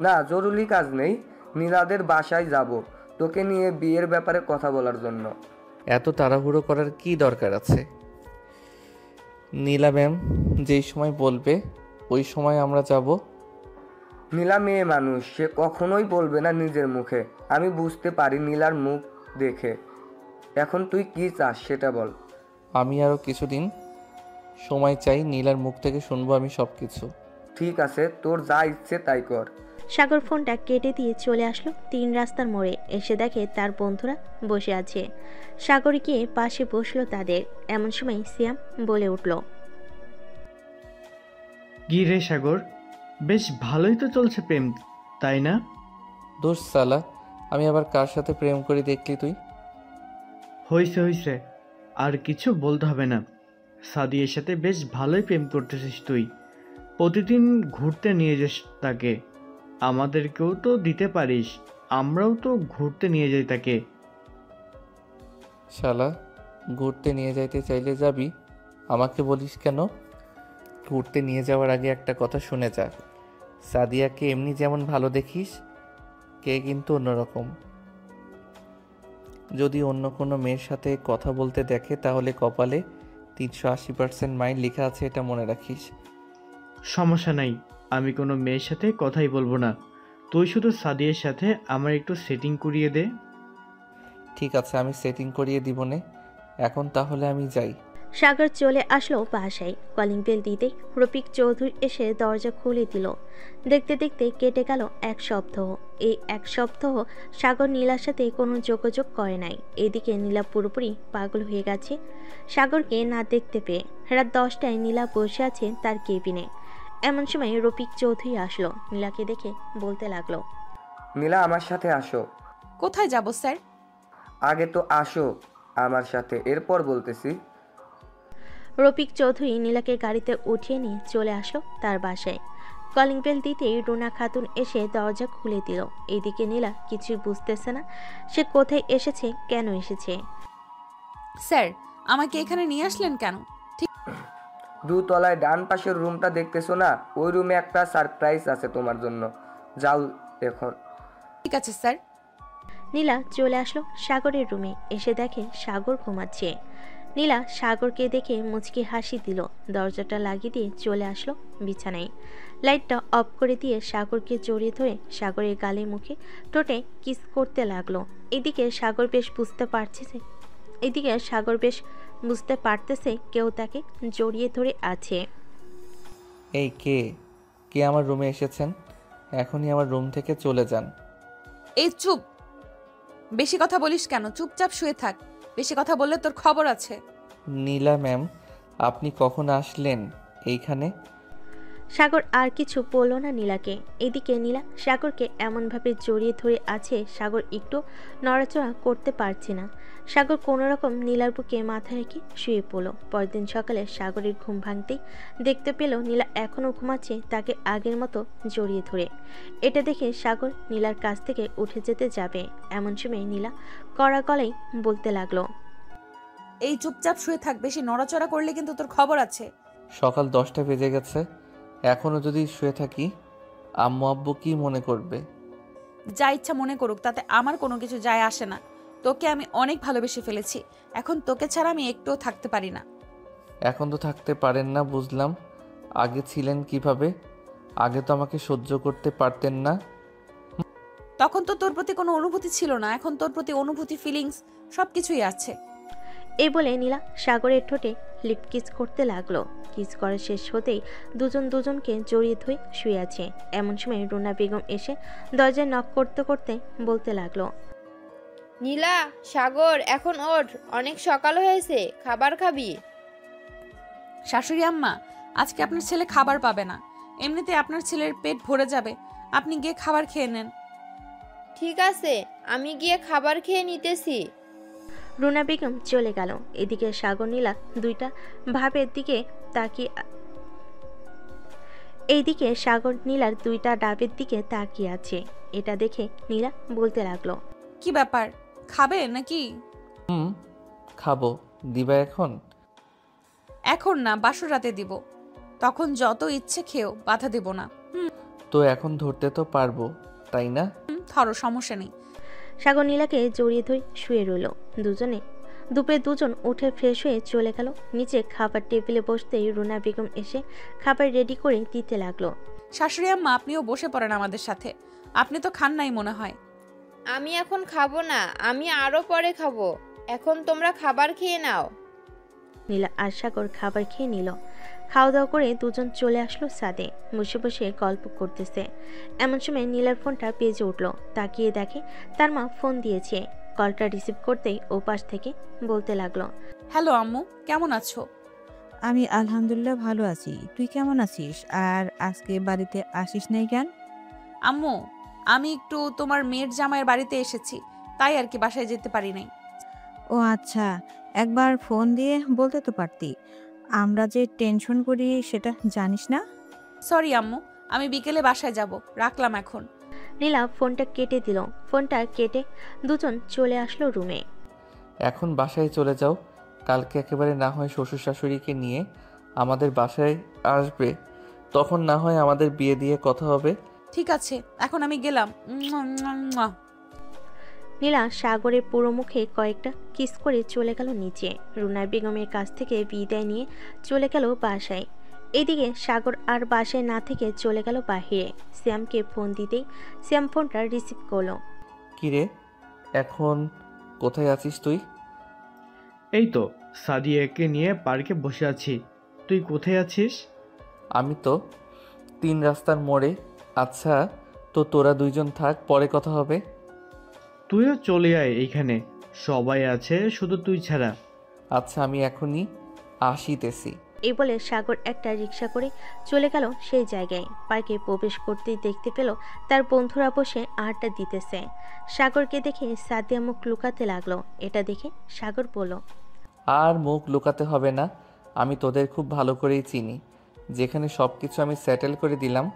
না, জরুরি কাজ নেই। নীলাদের বাসায় যাব তোকে নিয়ে বিয়ের ব্যাপারে কথা বলার জন্য। এত তাড়াহুড়ো করার কি দরকার আছে? নীলা ম্যাম যেই সময় বলবে ওই সময় আমরা যাব। নীলা মেয়ে মানুষ, সে কখনোই বলবে না নিজের মুখে। আমি বুঝতে পারি নীলার মুখ দেখে। এখন তুই কি চাস সেটা বল। আমি আরও কিছুদিন সময় চাই, নীলার মুখ থেকে শুনবো আমি সব কিছু। ঠিক আছে, তোর যা ইচ্ছে তাই কর। সাগর ফোনটা কেটে দিয়ে চলে আসলো 3 রাস্তার মোড়ে। এসে দেখে তার বন্ধুরা বসে আছে। সাগর গিয়ে পাশে বসলো তাদের। এমন সময় সিয়াম বলে উঠল, কি রে সাগর, বেশ ভালোই তো চলছে প্রেম, তাই না? দোষ সালা, আমি আবার কার সাথে প্রেম করি দেখলি তুই? হইছে, আর কিছু বলতে হবে না। সাদিয়ের সাথে বেশ ভালোই প্রেম করতেছিস তুই। প্রতিদিন ঘুরতে নিয়ে যাস তাকে। আমাদেরকেও তো দিতে পারিস, আমরাও তো ঘুরতে নিয়ে যাই তাকে। শালা, ঘুরতে নিয়ে যাইতে চাইলে যাবি, আমাকে বলিস কেন? ঘুরতে নিয়ে যাওয়ার আগে একটা কথা শুনে যা। সাদিয়াকে এমনি যেমন ভালো দেখিস, কে কিন্তু অন্যরকম। যদি অন্য কোনো মেয়ের সাথে কথা বলতে দেখে তাহলে কপালে 380% মাইল লেখা আছে, এটা মনে রাখিস। সমস্যা নাই, আমি কোনো মেয়ের সাথে কথাই বলবো না। তুই শুধু সাদিয়ার সাথে আমার একটু সেটিং করিয়ে দে। ঠিক আছে, আমি সেটিং করিয়ে দিব নে। এখন তাহলে আমি যাই। সাগর চলে আসলো বাসায়। কলিং বেল দিতেই রফিক চৌধুরী এসে দরজা খুলে দিল। দেখতে দেখতে কেটে গেল 1 সপ্তাহ। এই 1 সপ্তাহ সাগর নীলার সাথে কোনো যোগাযোগ করে নাই। এদিকে নীলা পুরোপুরি পাগল হয়ে গেছে সাগরকে না দেখতে পেয়ে। রাত 10টায় নীলা বসে আছে তার কেবিনে। এমন সময় রফিক চৌধুরী আসলো। নীলাকে দেখে বলতে লাগলো, নীলা আমার সাথে আসো। কোথায় যাব স্যার? আগে তো আসো আমার সাথে, এরপর বলতেছি। রফিক চৌধুরী নীলাকে গাড়িতে উঠিয়ে নিয়ে চলে আসলো তার বাসায়। কলিং বেল দিতেই রুনা খাতুন এসে দরজা খুলে দিল। এদিকে নীলা কিছুই বুঝতেছে না সে কোথায় এসেছে, কেন এসেছে। স্যার, আমাকে এখানে নিয়ে আসলেন কেন? 2 তলায় ডান পাশের রুমটা দেখতেছো না? ওই রুমে একটা সারপ্রাইজ আছে তোমার জন্য। যাও এখন। ঠিক আছে স্যার। নীলা চলে আসলো সাগরের রুমে। এসে দেখে সাগর ঘুমাচ্ছে। নীলা সাগরকে দেখে মুচকি হাসি দিল। দরজাটা লাগিয়ে দিয়ে চলে আসলো বিছানায়। লাইটটা অফ করে দিয়ে সাগরকে জড়িয়ে ধরে সাগরের গালে মুখে ঠোঁটে কিস করতে লাগলো। এদিকে সাগর বেশ বুঝতে পারতেছে কেউ তাকে জড়িয়ে ধরে আছে। এই কে আমার রুমে এসেছেন? এখনই আমার রুম থেকে চলে যান। এই চুপ, বেশি কথা বলিস কেন? চুপচাপ শুয়ে থাক, বেশি কথা বললে তোর খবর আছে। নীলা ম্যাম, আপনি কখন আসলেন এইখানে? সাগর আর কিছু বলল না নীলাকে। এদিকে নীলা সাগরকে এমনভাবে জড়িয়ে ধরে আছে, সাগর একটু নড়াচড়া করতে পারছে না। সাগর কোনো রকম নীলার বুকে মাথা রেখে শুয়ে পড়ল। পরদিন সকালে সাগরের ঘুম ভাঙতেই দেখতে পেল নীলা এখনও ঘুমাচ্ছে, তাকে আগের মতো জড়িয়ে ধরে। এটা দেখে সাগর নীলার কাছ থেকে উঠে যেতে যাবে, এমন সময় নীলা কড়া গলায় বলতে লাগলো, এই চুপচাপ শুয়ে থাক, বেশি নড়াচড়া করলে কিন্তু তোর খবর আছে। সকাল 10টা বেজে গেছে, এখনও যদি শুয়ে থাকি আম্মু আব্বু কি মনে করবে? যা ইচ্ছা মনে করুক, তাতে আমার কোনো কিছু যায় আসে না। তোকে আমি অনেক ভালোবেসে ফেলেছি, এখন তোকে ছাড়া আমি একটুও থাকতে পারি না। এখন তো থাকতে পারেন না বুঝলাম, আগে ছিলেন কিভাবে? আগে তো আমাকে সহ্য করতে পারতেন না। তখন তো তোর প্রতি কোনো অনুভূতি ছিল না, এখন তোর প্রতি অনুভূতি, ফিলিংস সব কিছুই আছে। এই বলে নীলা সাগরের ঠোঁটে লিপ কিস করতে লাগলো। কিস করা শেষ হতেই দুজন দুজনকে জড়িয়ে ধরে শুয়ে আছে। এমন সময় রুনা বেগম এসে দরজায় নক করতে করতে বলতে লাগলো, নীলা, সাগর এখন ওঠ, অনেক সকাল হয়েছে, খাবার খাবি? শাশুড়ি আম্মা, আজকে আপনার ছেলে খাবার পাবে না, এমনিতে আপনার ছেলের পেট ভরে যাবে, আপনি গিয়ে খাবার খেয়ে নেন। ঠিক আছে, আমি গিয়ে খাবার খেয়ে নিতেছি। রুনা বেগম চলে গেল। এদিকে সাগর নীলা দুইটা ভাবের দিকে তাকিয়ে এইদিকে সাগর নীলার দুইটা ডাবের দিকে তাকিয়ে আছে। এটা দেখে নীলা বলতে লাগলো, কি ব্যাপার, খাবে নাকি? খাবো, দিবা এখন? এখন না, বাসর রাতে দিব, তখন যত ইচ্ছে খেও, বাধা দেব না। তো এখন ধরতে তো পারবো তাই না? ধরো, সমস্যা নেই। সাগর নীলাকে জড়িয়ে ধরে শুয়ে রইল। দুজন উঠে ফ্রেশ হয়ে চলে গেল নিচে। খাবার টেবিলে বসতেই রুনা বেগম এসে খাবার রেডি করে দিতে লাগলো। শাশুড়ি আম্মা, আপনিও বসে পড়েন আমাদের সাথে, আপনি তো খান নাই মনে হয়। আমি এখন খাবো না, আমি আরো পরে খাবো, এখন তোমরা খাবার খেয়ে নাও। নীলা আর সাগর খাবার খেয়ে নিল। খাওয়া দাওয়া করে দুজন চলে আসলো ছাদে, বসে বসে গল্প করতেছে। এমন সময় নীলার ফোনটা বেজে উঠলো। তাকিয়ে দেখে তার মা ফোন দিয়েছে। কলটা রিসিভ করতেই ও পাশ থেকে বলতে লাগলো, হ্যালো আম্মু, কেমন আছো? আমি আলহামদুলিল্লাহ ভালো আছি, তুই কেমন আছিস? আর আজকে বাড়িতে আসিস নাই কেন? আম্মু, আমি একটু তোমার মেয়ের জামাইয়ের বাড়িতে এসেছি, তাই আর কি বাসায় যেতে পারি নাই। ও আচ্ছা, একবার ফোন দিয়ে বলতে তো পারতি, আমরা যে টেনশন করি সেটা জানিস না। সরি আম্মু, আমি বিকেলে বাসায় যাব, রাখলাম এখন। নীলা ফোনটা কেটে দিল। ফোনটা কেটে দুজন চলে আসলো রুমে। এখন বাসায় চলে যাও, কালকে একেবারে না হয় শ্বশুর শাশুড়িকে নিয়ে আমাদের বাসায় আসবে, তখন না হয় আমাদের বিয়ে দিয়ে কথা হবে। ঠিক আছে, এখন আমি গেলাম। নীলা সাগরের পুরো মুখে কয়েকটা কিস করে চলে গেল নিচে। রুনা বেগমের কাছ থেকে বিদায় নিয়ে চলে গেল বাসায়। এদিকে সাগর আর বাসায় না থেকে চলে গেল বাহিরে। শ্যামকে ফোন দিতেই শ্যাম ফোনটা রিসিভ করলো। কিরে, এখন কোথায় আছিস তুই? এই তো সাদিয়াকে নিয়ে পার্কে বসে আছি, তুই কোথায় আছিস? আমি তো 3 রাস্তার মোড়ে। আচ্ছা, তো তোরা দুইজন থাক, পরে কথা হবে। তুইও চলে আয়, এইখানে সবাই আছে, শুধু তুই ছাড়া। আচ্ছা, আমি এখনই আসিতেছি। এই বলে সাগর একটা রিক্সা করে চলে গেল সেই জায়গায়। পার্কে প্রবেশ করতেই দেখতে পেল তার বন্ধুরা বসে আড্ডা দিতেছে। সাগরকে দেখে সাদিয়া মুখ লুকাতে লাগলো। এটা দেখে সাগর বলল, আর মুখ লুকাতে হবে না, আমি তোদের খুব ভালো করেই চিনি। যেখানে সব কিছু আমি সেটেল করে দিলাম,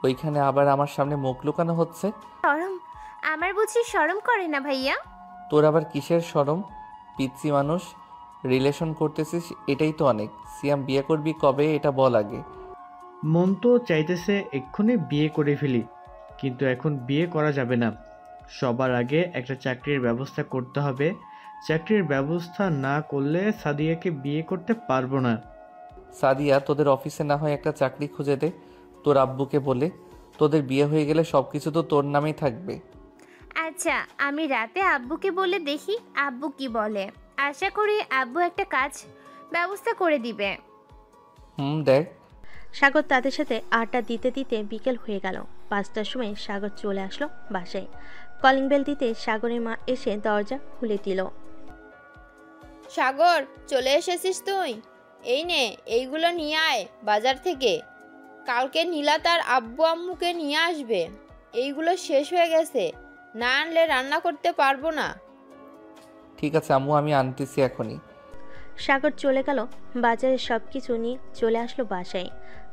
ওইখানে আবার আমার সামনে মুখ লুকানো হচ্ছে। শরম, আমার বুঝি শরম করে না ভাইয়া? তোর আবার কিসের শরম? পিচ্ছি মানুষ, রিলেশন করতেছিস, এটাই তো অনেক। সিয়াম, বিয়ে করবি কবে এটা বল আগে। মন তো চাইতেছে এক্ষুনি বিয়ে করে ফেলি, কিন্তু এখন বিয়ে করা যাবে না। সবার আগে একটা চাকরির ব্যবস্থা করতে হবে। চাকরির ব্যবস্থা না করলে সাদিয়াকে বিয়ে করতে পারবো না। সাদিয়া, তোদের অফিসে না হয় একটা চাকরি খুঁজে দে তোর আব্বুকে বলে। তোদের বিয়ে হয়ে গেলে সব কিছু তো তোর নামেই থাকবে। আচ্ছা, আমি রাতে আব্বুকে বলে দেখি আব্বু কি বলে। আশা করি আব্বু একটা কাজ ব্যবস্থা করে দিবে। দেখ। সাগর তাদের সাথে আড্ডা দিতে দিতে বিকেল হয়ে গেল। 5টার সময় সাগর চলে আসলো বাসায়। কলিং বেল দিতে সাগরের মা এসে দরজা খুলে দিল। সাগর, চলে এসেছিস তুই? এই নে, এইগুলো নিয়ে আয় বাজার থেকে। কালকে নীলা তার আব্বু আম্মুকে নিয়ে আসবে। এইগুলো শেষ হয়ে গেছে, না আনলে রান্না করতে পারবো না। ঠিক আছে আম্মু, আমি আনতেছি এখনই। সাগর চলে গেল বাজারে, সব কিছু নিয়ে চলে আসলো বাসায়।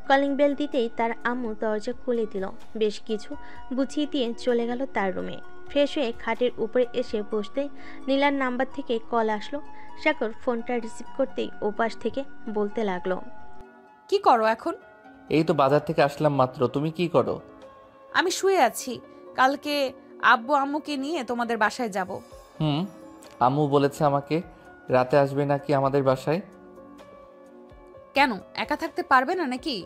কলিং বেল দিতেই তার আম্মু দরজা খুলে দিল। বেশ কিছু বুঝিয়ে দিয়ে চলে গেল তার রুমে। ফ্রেশ হয়ে খাটের উপরে এসে বসতেই নীলার নাম্বার থেকে কল আসলো। সাগর ফোনটা রিসিভ করতেই ওপাশ থেকে বলতে লাগলো, কি করো এখন? এই তো বাজার থেকে আসলাম মাত্র। তুমি কি করো? আমি শুয়ে আছি। কালকে আব্বু আম্মুকে নিয়ে তোমাদের বাসায় যাব। আম্মু বলেছে আমাকে রাতে আসবে নাকি আমাদের বাসায়। কেন, একা থাকতে পারবে না নাকি?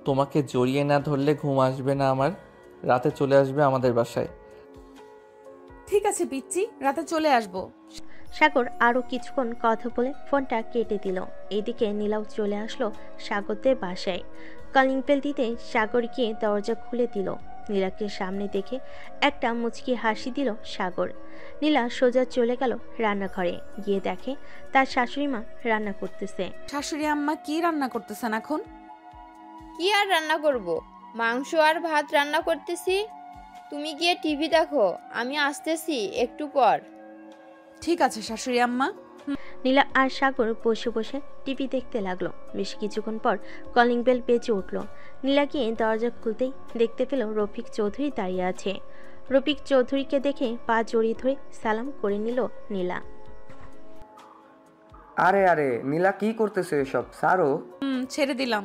তোমাকে জড়িয়ে না ধরলে ঘুম আসবে না আমার। রাতে চলে আসবে আমাদের বাসায়। ঠিক আছে পিচ্চি, রাতে চলে আসবো। সাগর আরও কিছুক্ষণ কথা বলে ফোনটা কেটে দিল। এইদিকে নীলাও চলে আসলো সাগরদের বাসায়। কলিং বেল দিতে সাগর গিয়ে দরজা খুলে দিল। নীলাকে সামনে দেখে একটা মুচকি হাসি দিল সাগর। নীলা সোজা চলে গেল রান্নাঘরে। গিয়ে দেখে তার শাশুড়ি মা রান্না করতেছে। শাশুড়ি আম্মা কি রান্না করতেছেন এখন? কি আর রান্না করব, মাংস আর ভাত রান্না করতেছি। তুমি গিয়ে টিভি দেখো, আমি আসতেছি একটু পর। ঠিক আছে শাশুড়ি আম্মা। নীলা আর সাগর বসে বসে টিভি দেখতে লাগলো। বেশ কিছুক্ষণ পর কলিং বেল বেজে উঠল। নীলা গিয়ে দরজা খুলতেই দেখতে পেল রফিক চৌধুরী দাঁড়িয়ে আছে। রফিক চৌধুরীকে দেখে পা জড়িয়ে ধরে সালাম করে নিল নীলা। আরে আরে নীলা, কি করতেছে এসব? সারো। ছেড়ে দিলাম।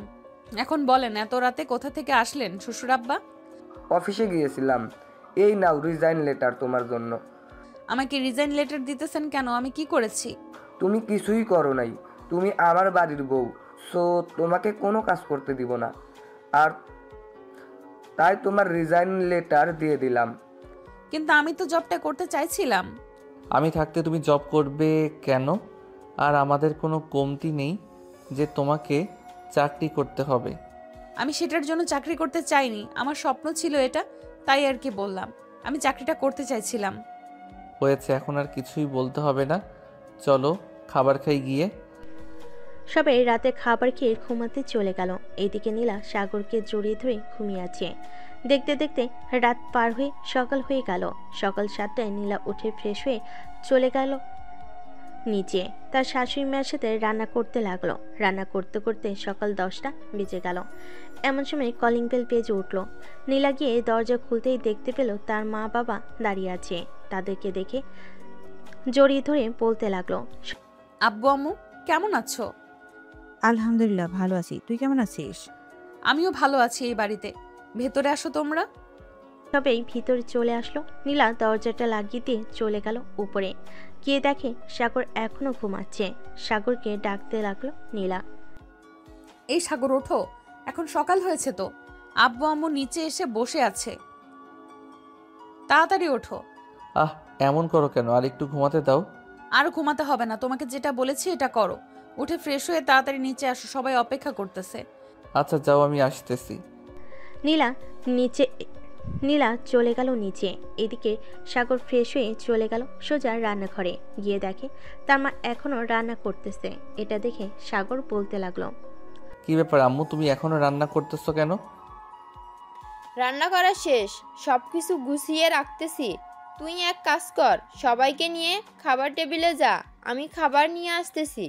এখন বলেন, এত রাতে কোথা থেকে আসলেন শ্বশুর আব্বা? অফিসে গিয়েছিলাম। এই নাও রিজাইন লেটার তোমার জন্য। আমাকে রিজাইন লেটার দিতেছেন কেন? আমি কি করেছি? তুমি কিছুই করো নাই। তুমি আমার বাড়ির বউ, সো তোমাকে কোনো কাজ করতে দিব না। আর তাই তোমার রিজাইন লেটার দিয়ে দিলাম। কিন্তু আমি তো জবটা করতে চাইছিলাম। আমি থাকতে তুমি জব করবে কেন? আর আমাদের কোনো কমতি নেই যে তোমাকে চাকরি করতে হবে। আমি সেটার জন্য চাকরি করতে চাইনি, আমার স্বপ্ন ছিল এটা, তাই আর কি বললাম। আমি চাকরিটা করতে চাইছিলাম। হয়েছে, এখন আর কিছুই বলতে হবে না। চলো খাবার খাই গিয়ে। সবাই রাতে খাবার খেয়ে ঘুমাতে চলে গেল। এইদিকে নীলা সাগরকে জড়িয়ে ধরে ঘুমিয়ে আছে। দেখতে দেখতে রাত পার হয়ে সকাল হয়ে গেল। সকাল 7টায় নীলা উঠে ফ্রেশ হয়ে চলে গেল নিচে। তার শাশুড়ি মায়ের সাথে রান্না করতে লাগলো। রান্না করতে করতে সকাল 10টা বেজে গেল। এমন সময় কলিং বেল বেজে উঠল। নীলা গিয়ে দরজা খুলতেই দেখতে পেল তার মা বাবা দাঁড়িয়ে আছে। তাদেরকে দেখে জড়িয়ে ধরে বলতে লাগলো, আব্বু আম্মু কেমন আছো? আলহামদুলিল্লাহ ভালো আছি, তুই কেমন আছিস? আমিও ভালো আছি এই বাড়িতে। ভেতরে আসো তোমরা। সবাই ভিতরে চলে আসলো। নীলা দরজাটা লাগিয়ে দিয়ে চলে গেল উপরে। গিয়ে দেখে সাগর এখনো ঘুমাচ্ছে। সাগরকে ডাকতে লাগলো নীলা। এই সাগর ওঠো, এখন সকাল হয়েছে তো। আব্বু আম্মু নিচে এসে বসে আছে, তাড়াতাড়ি ওঠো। এমন করো কেন? আর একটু ঘুমাতে দাও। আর ঘুমাতে হবে না, তোমাকে যেটা বলেছি এটা করো। উঠে ফ্রেশ হয়ে তাড়াতাড়ি নিচে আসো, সবাই অপেক্ষা করতেছে। আচ্ছা যাও, আমি আসতেছি। নীলা চলে গেল নিচে। এদিকে সাগর ফ্রেশ হয়ে চলে গেল সোজা রান্নাঘরে। গিয়ে দেখে তার মা এখনো রান্না করতেছে। এটা দেখে সাগর বলতে লাগলো, কি ব্যাপার আম্মু, তুমি এখনো রান্না করতেছো কেন? রান্না করা শেষ, সবকিছু গুছিয়ে রাখতেছি। তুই এক কাজ কর, সবাইকে নিয়ে খাবার টেবিলে যা, আমি খাবার নিয়ে আসতেছি।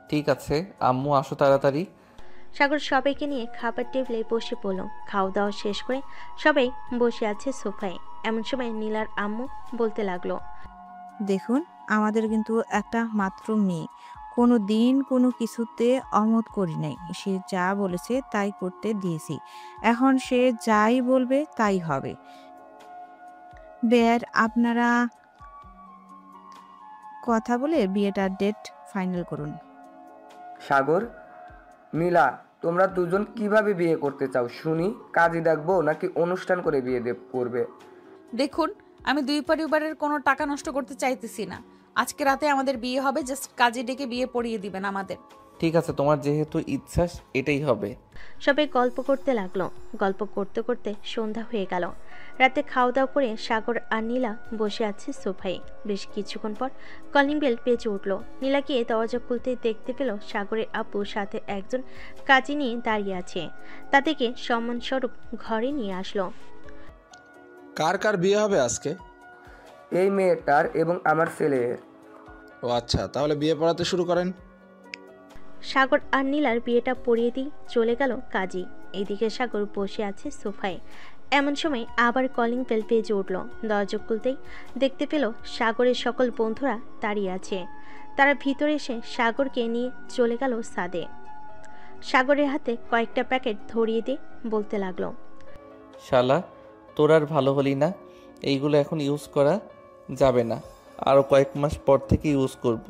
ঠিক আছে আম্মু, আসো তাড়াতাড়ি। সাগর সবাইকে নিয়ে খাবার টেবিলে বসে পড়ল। খাওয়া দাওয়া শেষ করে সবাই বসে আছে সোফায়। এমন সময় নীলার আম্মু বলতে লাগলো, দেখুন আমাদের কিন্তু একটা মাত্র মেয়ে, কোনো দিন কোনো কিছুতে অমত করি নাই। সে যা বলেছে তাই করতে দিয়েছি, এখন সে যাই বলবে তাই হবে। বেয়ার আপনারা কথা বলে বিয়েটার ডেট ফাইনাল করুন। সাগর, নীলা, তোমরা দুজন কিভাবে বিয়ে করতে চাও শুনি? কাজী ডাকবো নাকি অনুষ্ঠান করে বিয়ে করবে? দেখুন, আমি দুই পরিবারের কোনো টাকা নষ্ট করতে চাইতেছি না। আজকে রাতে আমাদের বিয়ে হবে, জাস্ট কাজে ডেকে বিয়ে পড়িয়ে দিবেন আমাদের। ঠিক আছে, তোমার যেহেতু ইচ্ছা এটাই হবে। সবাই গল্প করতে লাগলো। গল্প করতে করতে সন্ধ্যা হয়ে গেল। রাতে খাওয়া দাওয়া করে সাগর আর নীলা বসে আছে সোফায়। বেশ কিছুক্ষণ পর কলিং বেল বেজে উঠল। নীলা গিয়ে দরজা খুলতে দেখতে পেল সাগরের আব্বু সাথে একজন কাজী নিয়ে দাঁড়িয়ে আছে। তাদেরকে সম্মানস্বরূপ ঘরে নিয়ে আসলো। কার কার বিয়ে হবে আজকে? এই মেয়েটার এবং আমার ছেলের। ও আচ্ছা, তাহলে বিয়ে পড়াতে শুরু করেন। সাগর আর নীলার বিয়েটা পড়িয়ে দিয়ে চলে গেল কাজী। এইদিকে সাগর বসে আছে সোফায়। এমন সময় আবার কলিং বেল বেজে উঠল। দরজা খুলতেই দেখতে পেল সাগরের সকল বন্ধুরা দাঁড়িয়ে আছে। তারা ভিতরে এসে সাগরকে নিয়ে চলে গেল ছাদে। সাগরের হাতে কয়েকটা প্যাকেট ধরিয়ে দিয়ে বলতে লাগলো, শালা, তোর আর ভালো হলি না। এইগুলো এখন ইউজ করা যাবে না, আরও কয়েক মাস পর থেকে ইউজ করব।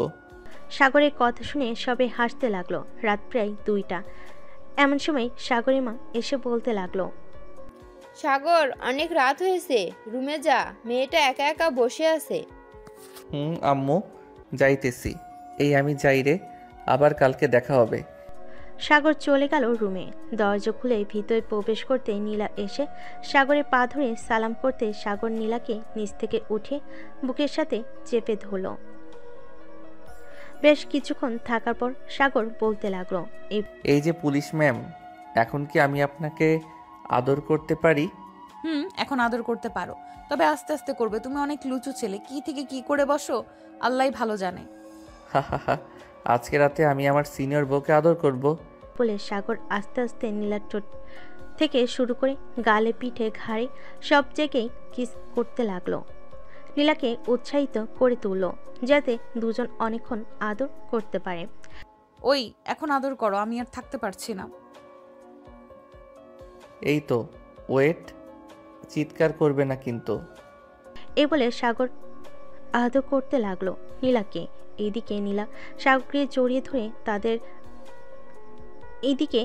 সাগরের কথা শুনে সবাই হাসতে লাগলো। রাত প্রায় 2টা। এমন সময় সাগরের মা এসে বলতে লাগলো, সাগর, অনেক রাত হয়েছে, রুমে যা, মেয়েটা একা একা বসে আছে। আম্মু, যাইতেছি। এই আমি যাই রে, আবার কালকে দেখা হবে। সাগর চলে গেল রুমে। দরজা খুলে ভিতরে প্রবেশ করতে নীলা এসে সাগরের পা ধরে সালাম করতে সাগর নীলাকে নিচ থেকে উঠে বুকের সাথে চেপে ধরল। বেশ কিছুক্ষণ থাকার পর সাগর বলতে লাগলো, এই যে পুলিশ ম্যাম, এখন কি আমি আপনাকে আদর করতে পারি? এখন আদর করতে পারো, তবে আস্তে আস্তে করবে। তুমি অনেক লুচু ছেলে, কি থেকে কি করে বসো আল্লাহই ভালো জানে। হা, আজকে রাতে আমি আমার সিনিয়র বউকে আদর করব বলে সাগর আস্তে আস্তে নীলার ঠোঁট থেকে শুরু করে গালে, পিঠে, ঘাড়ে সব জায়গায় কিস করতে লাগলো। নীলাকে উৎসাহিত করে তুলল যাতে দুজন অনেকক্ষণ আদর করতে পারে। ওই এখন আদর করো, আমি আর থাকতে পারছি না। এই তো, ওয়েট, চিৎকার করবে না কিন্তু। এই বলে সাগর আদর করতে লাগলো নীলাকে। এইদিকে নীলা সাগরকে জড়িয়ে ধরে তাদের এইদিকে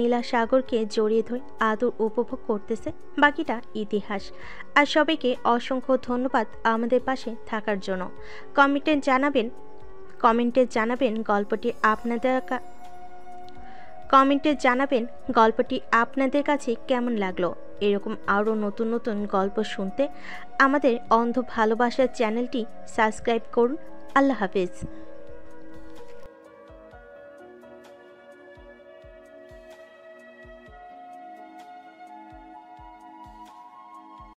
নীলা সাগরকে জড়িয়ে ধরে আদর উপভোগ করতেছে। বাকিটা ইতিহাস। আর সবাইকে অসংখ্য ধন্যবাদ আমাদের পাশে থাকার জন্য। কমেন্টে জানাবেন গল্পটি আপনাদের কাছে কেমন লাগলো। এরকম আরও নতুন নতুন গল্প শুনতে আমাদের অন্ধ ভালোবাসার চ্যানেলটি সাবস্ক্রাইব করুন। আল্লাহ হাফেজ।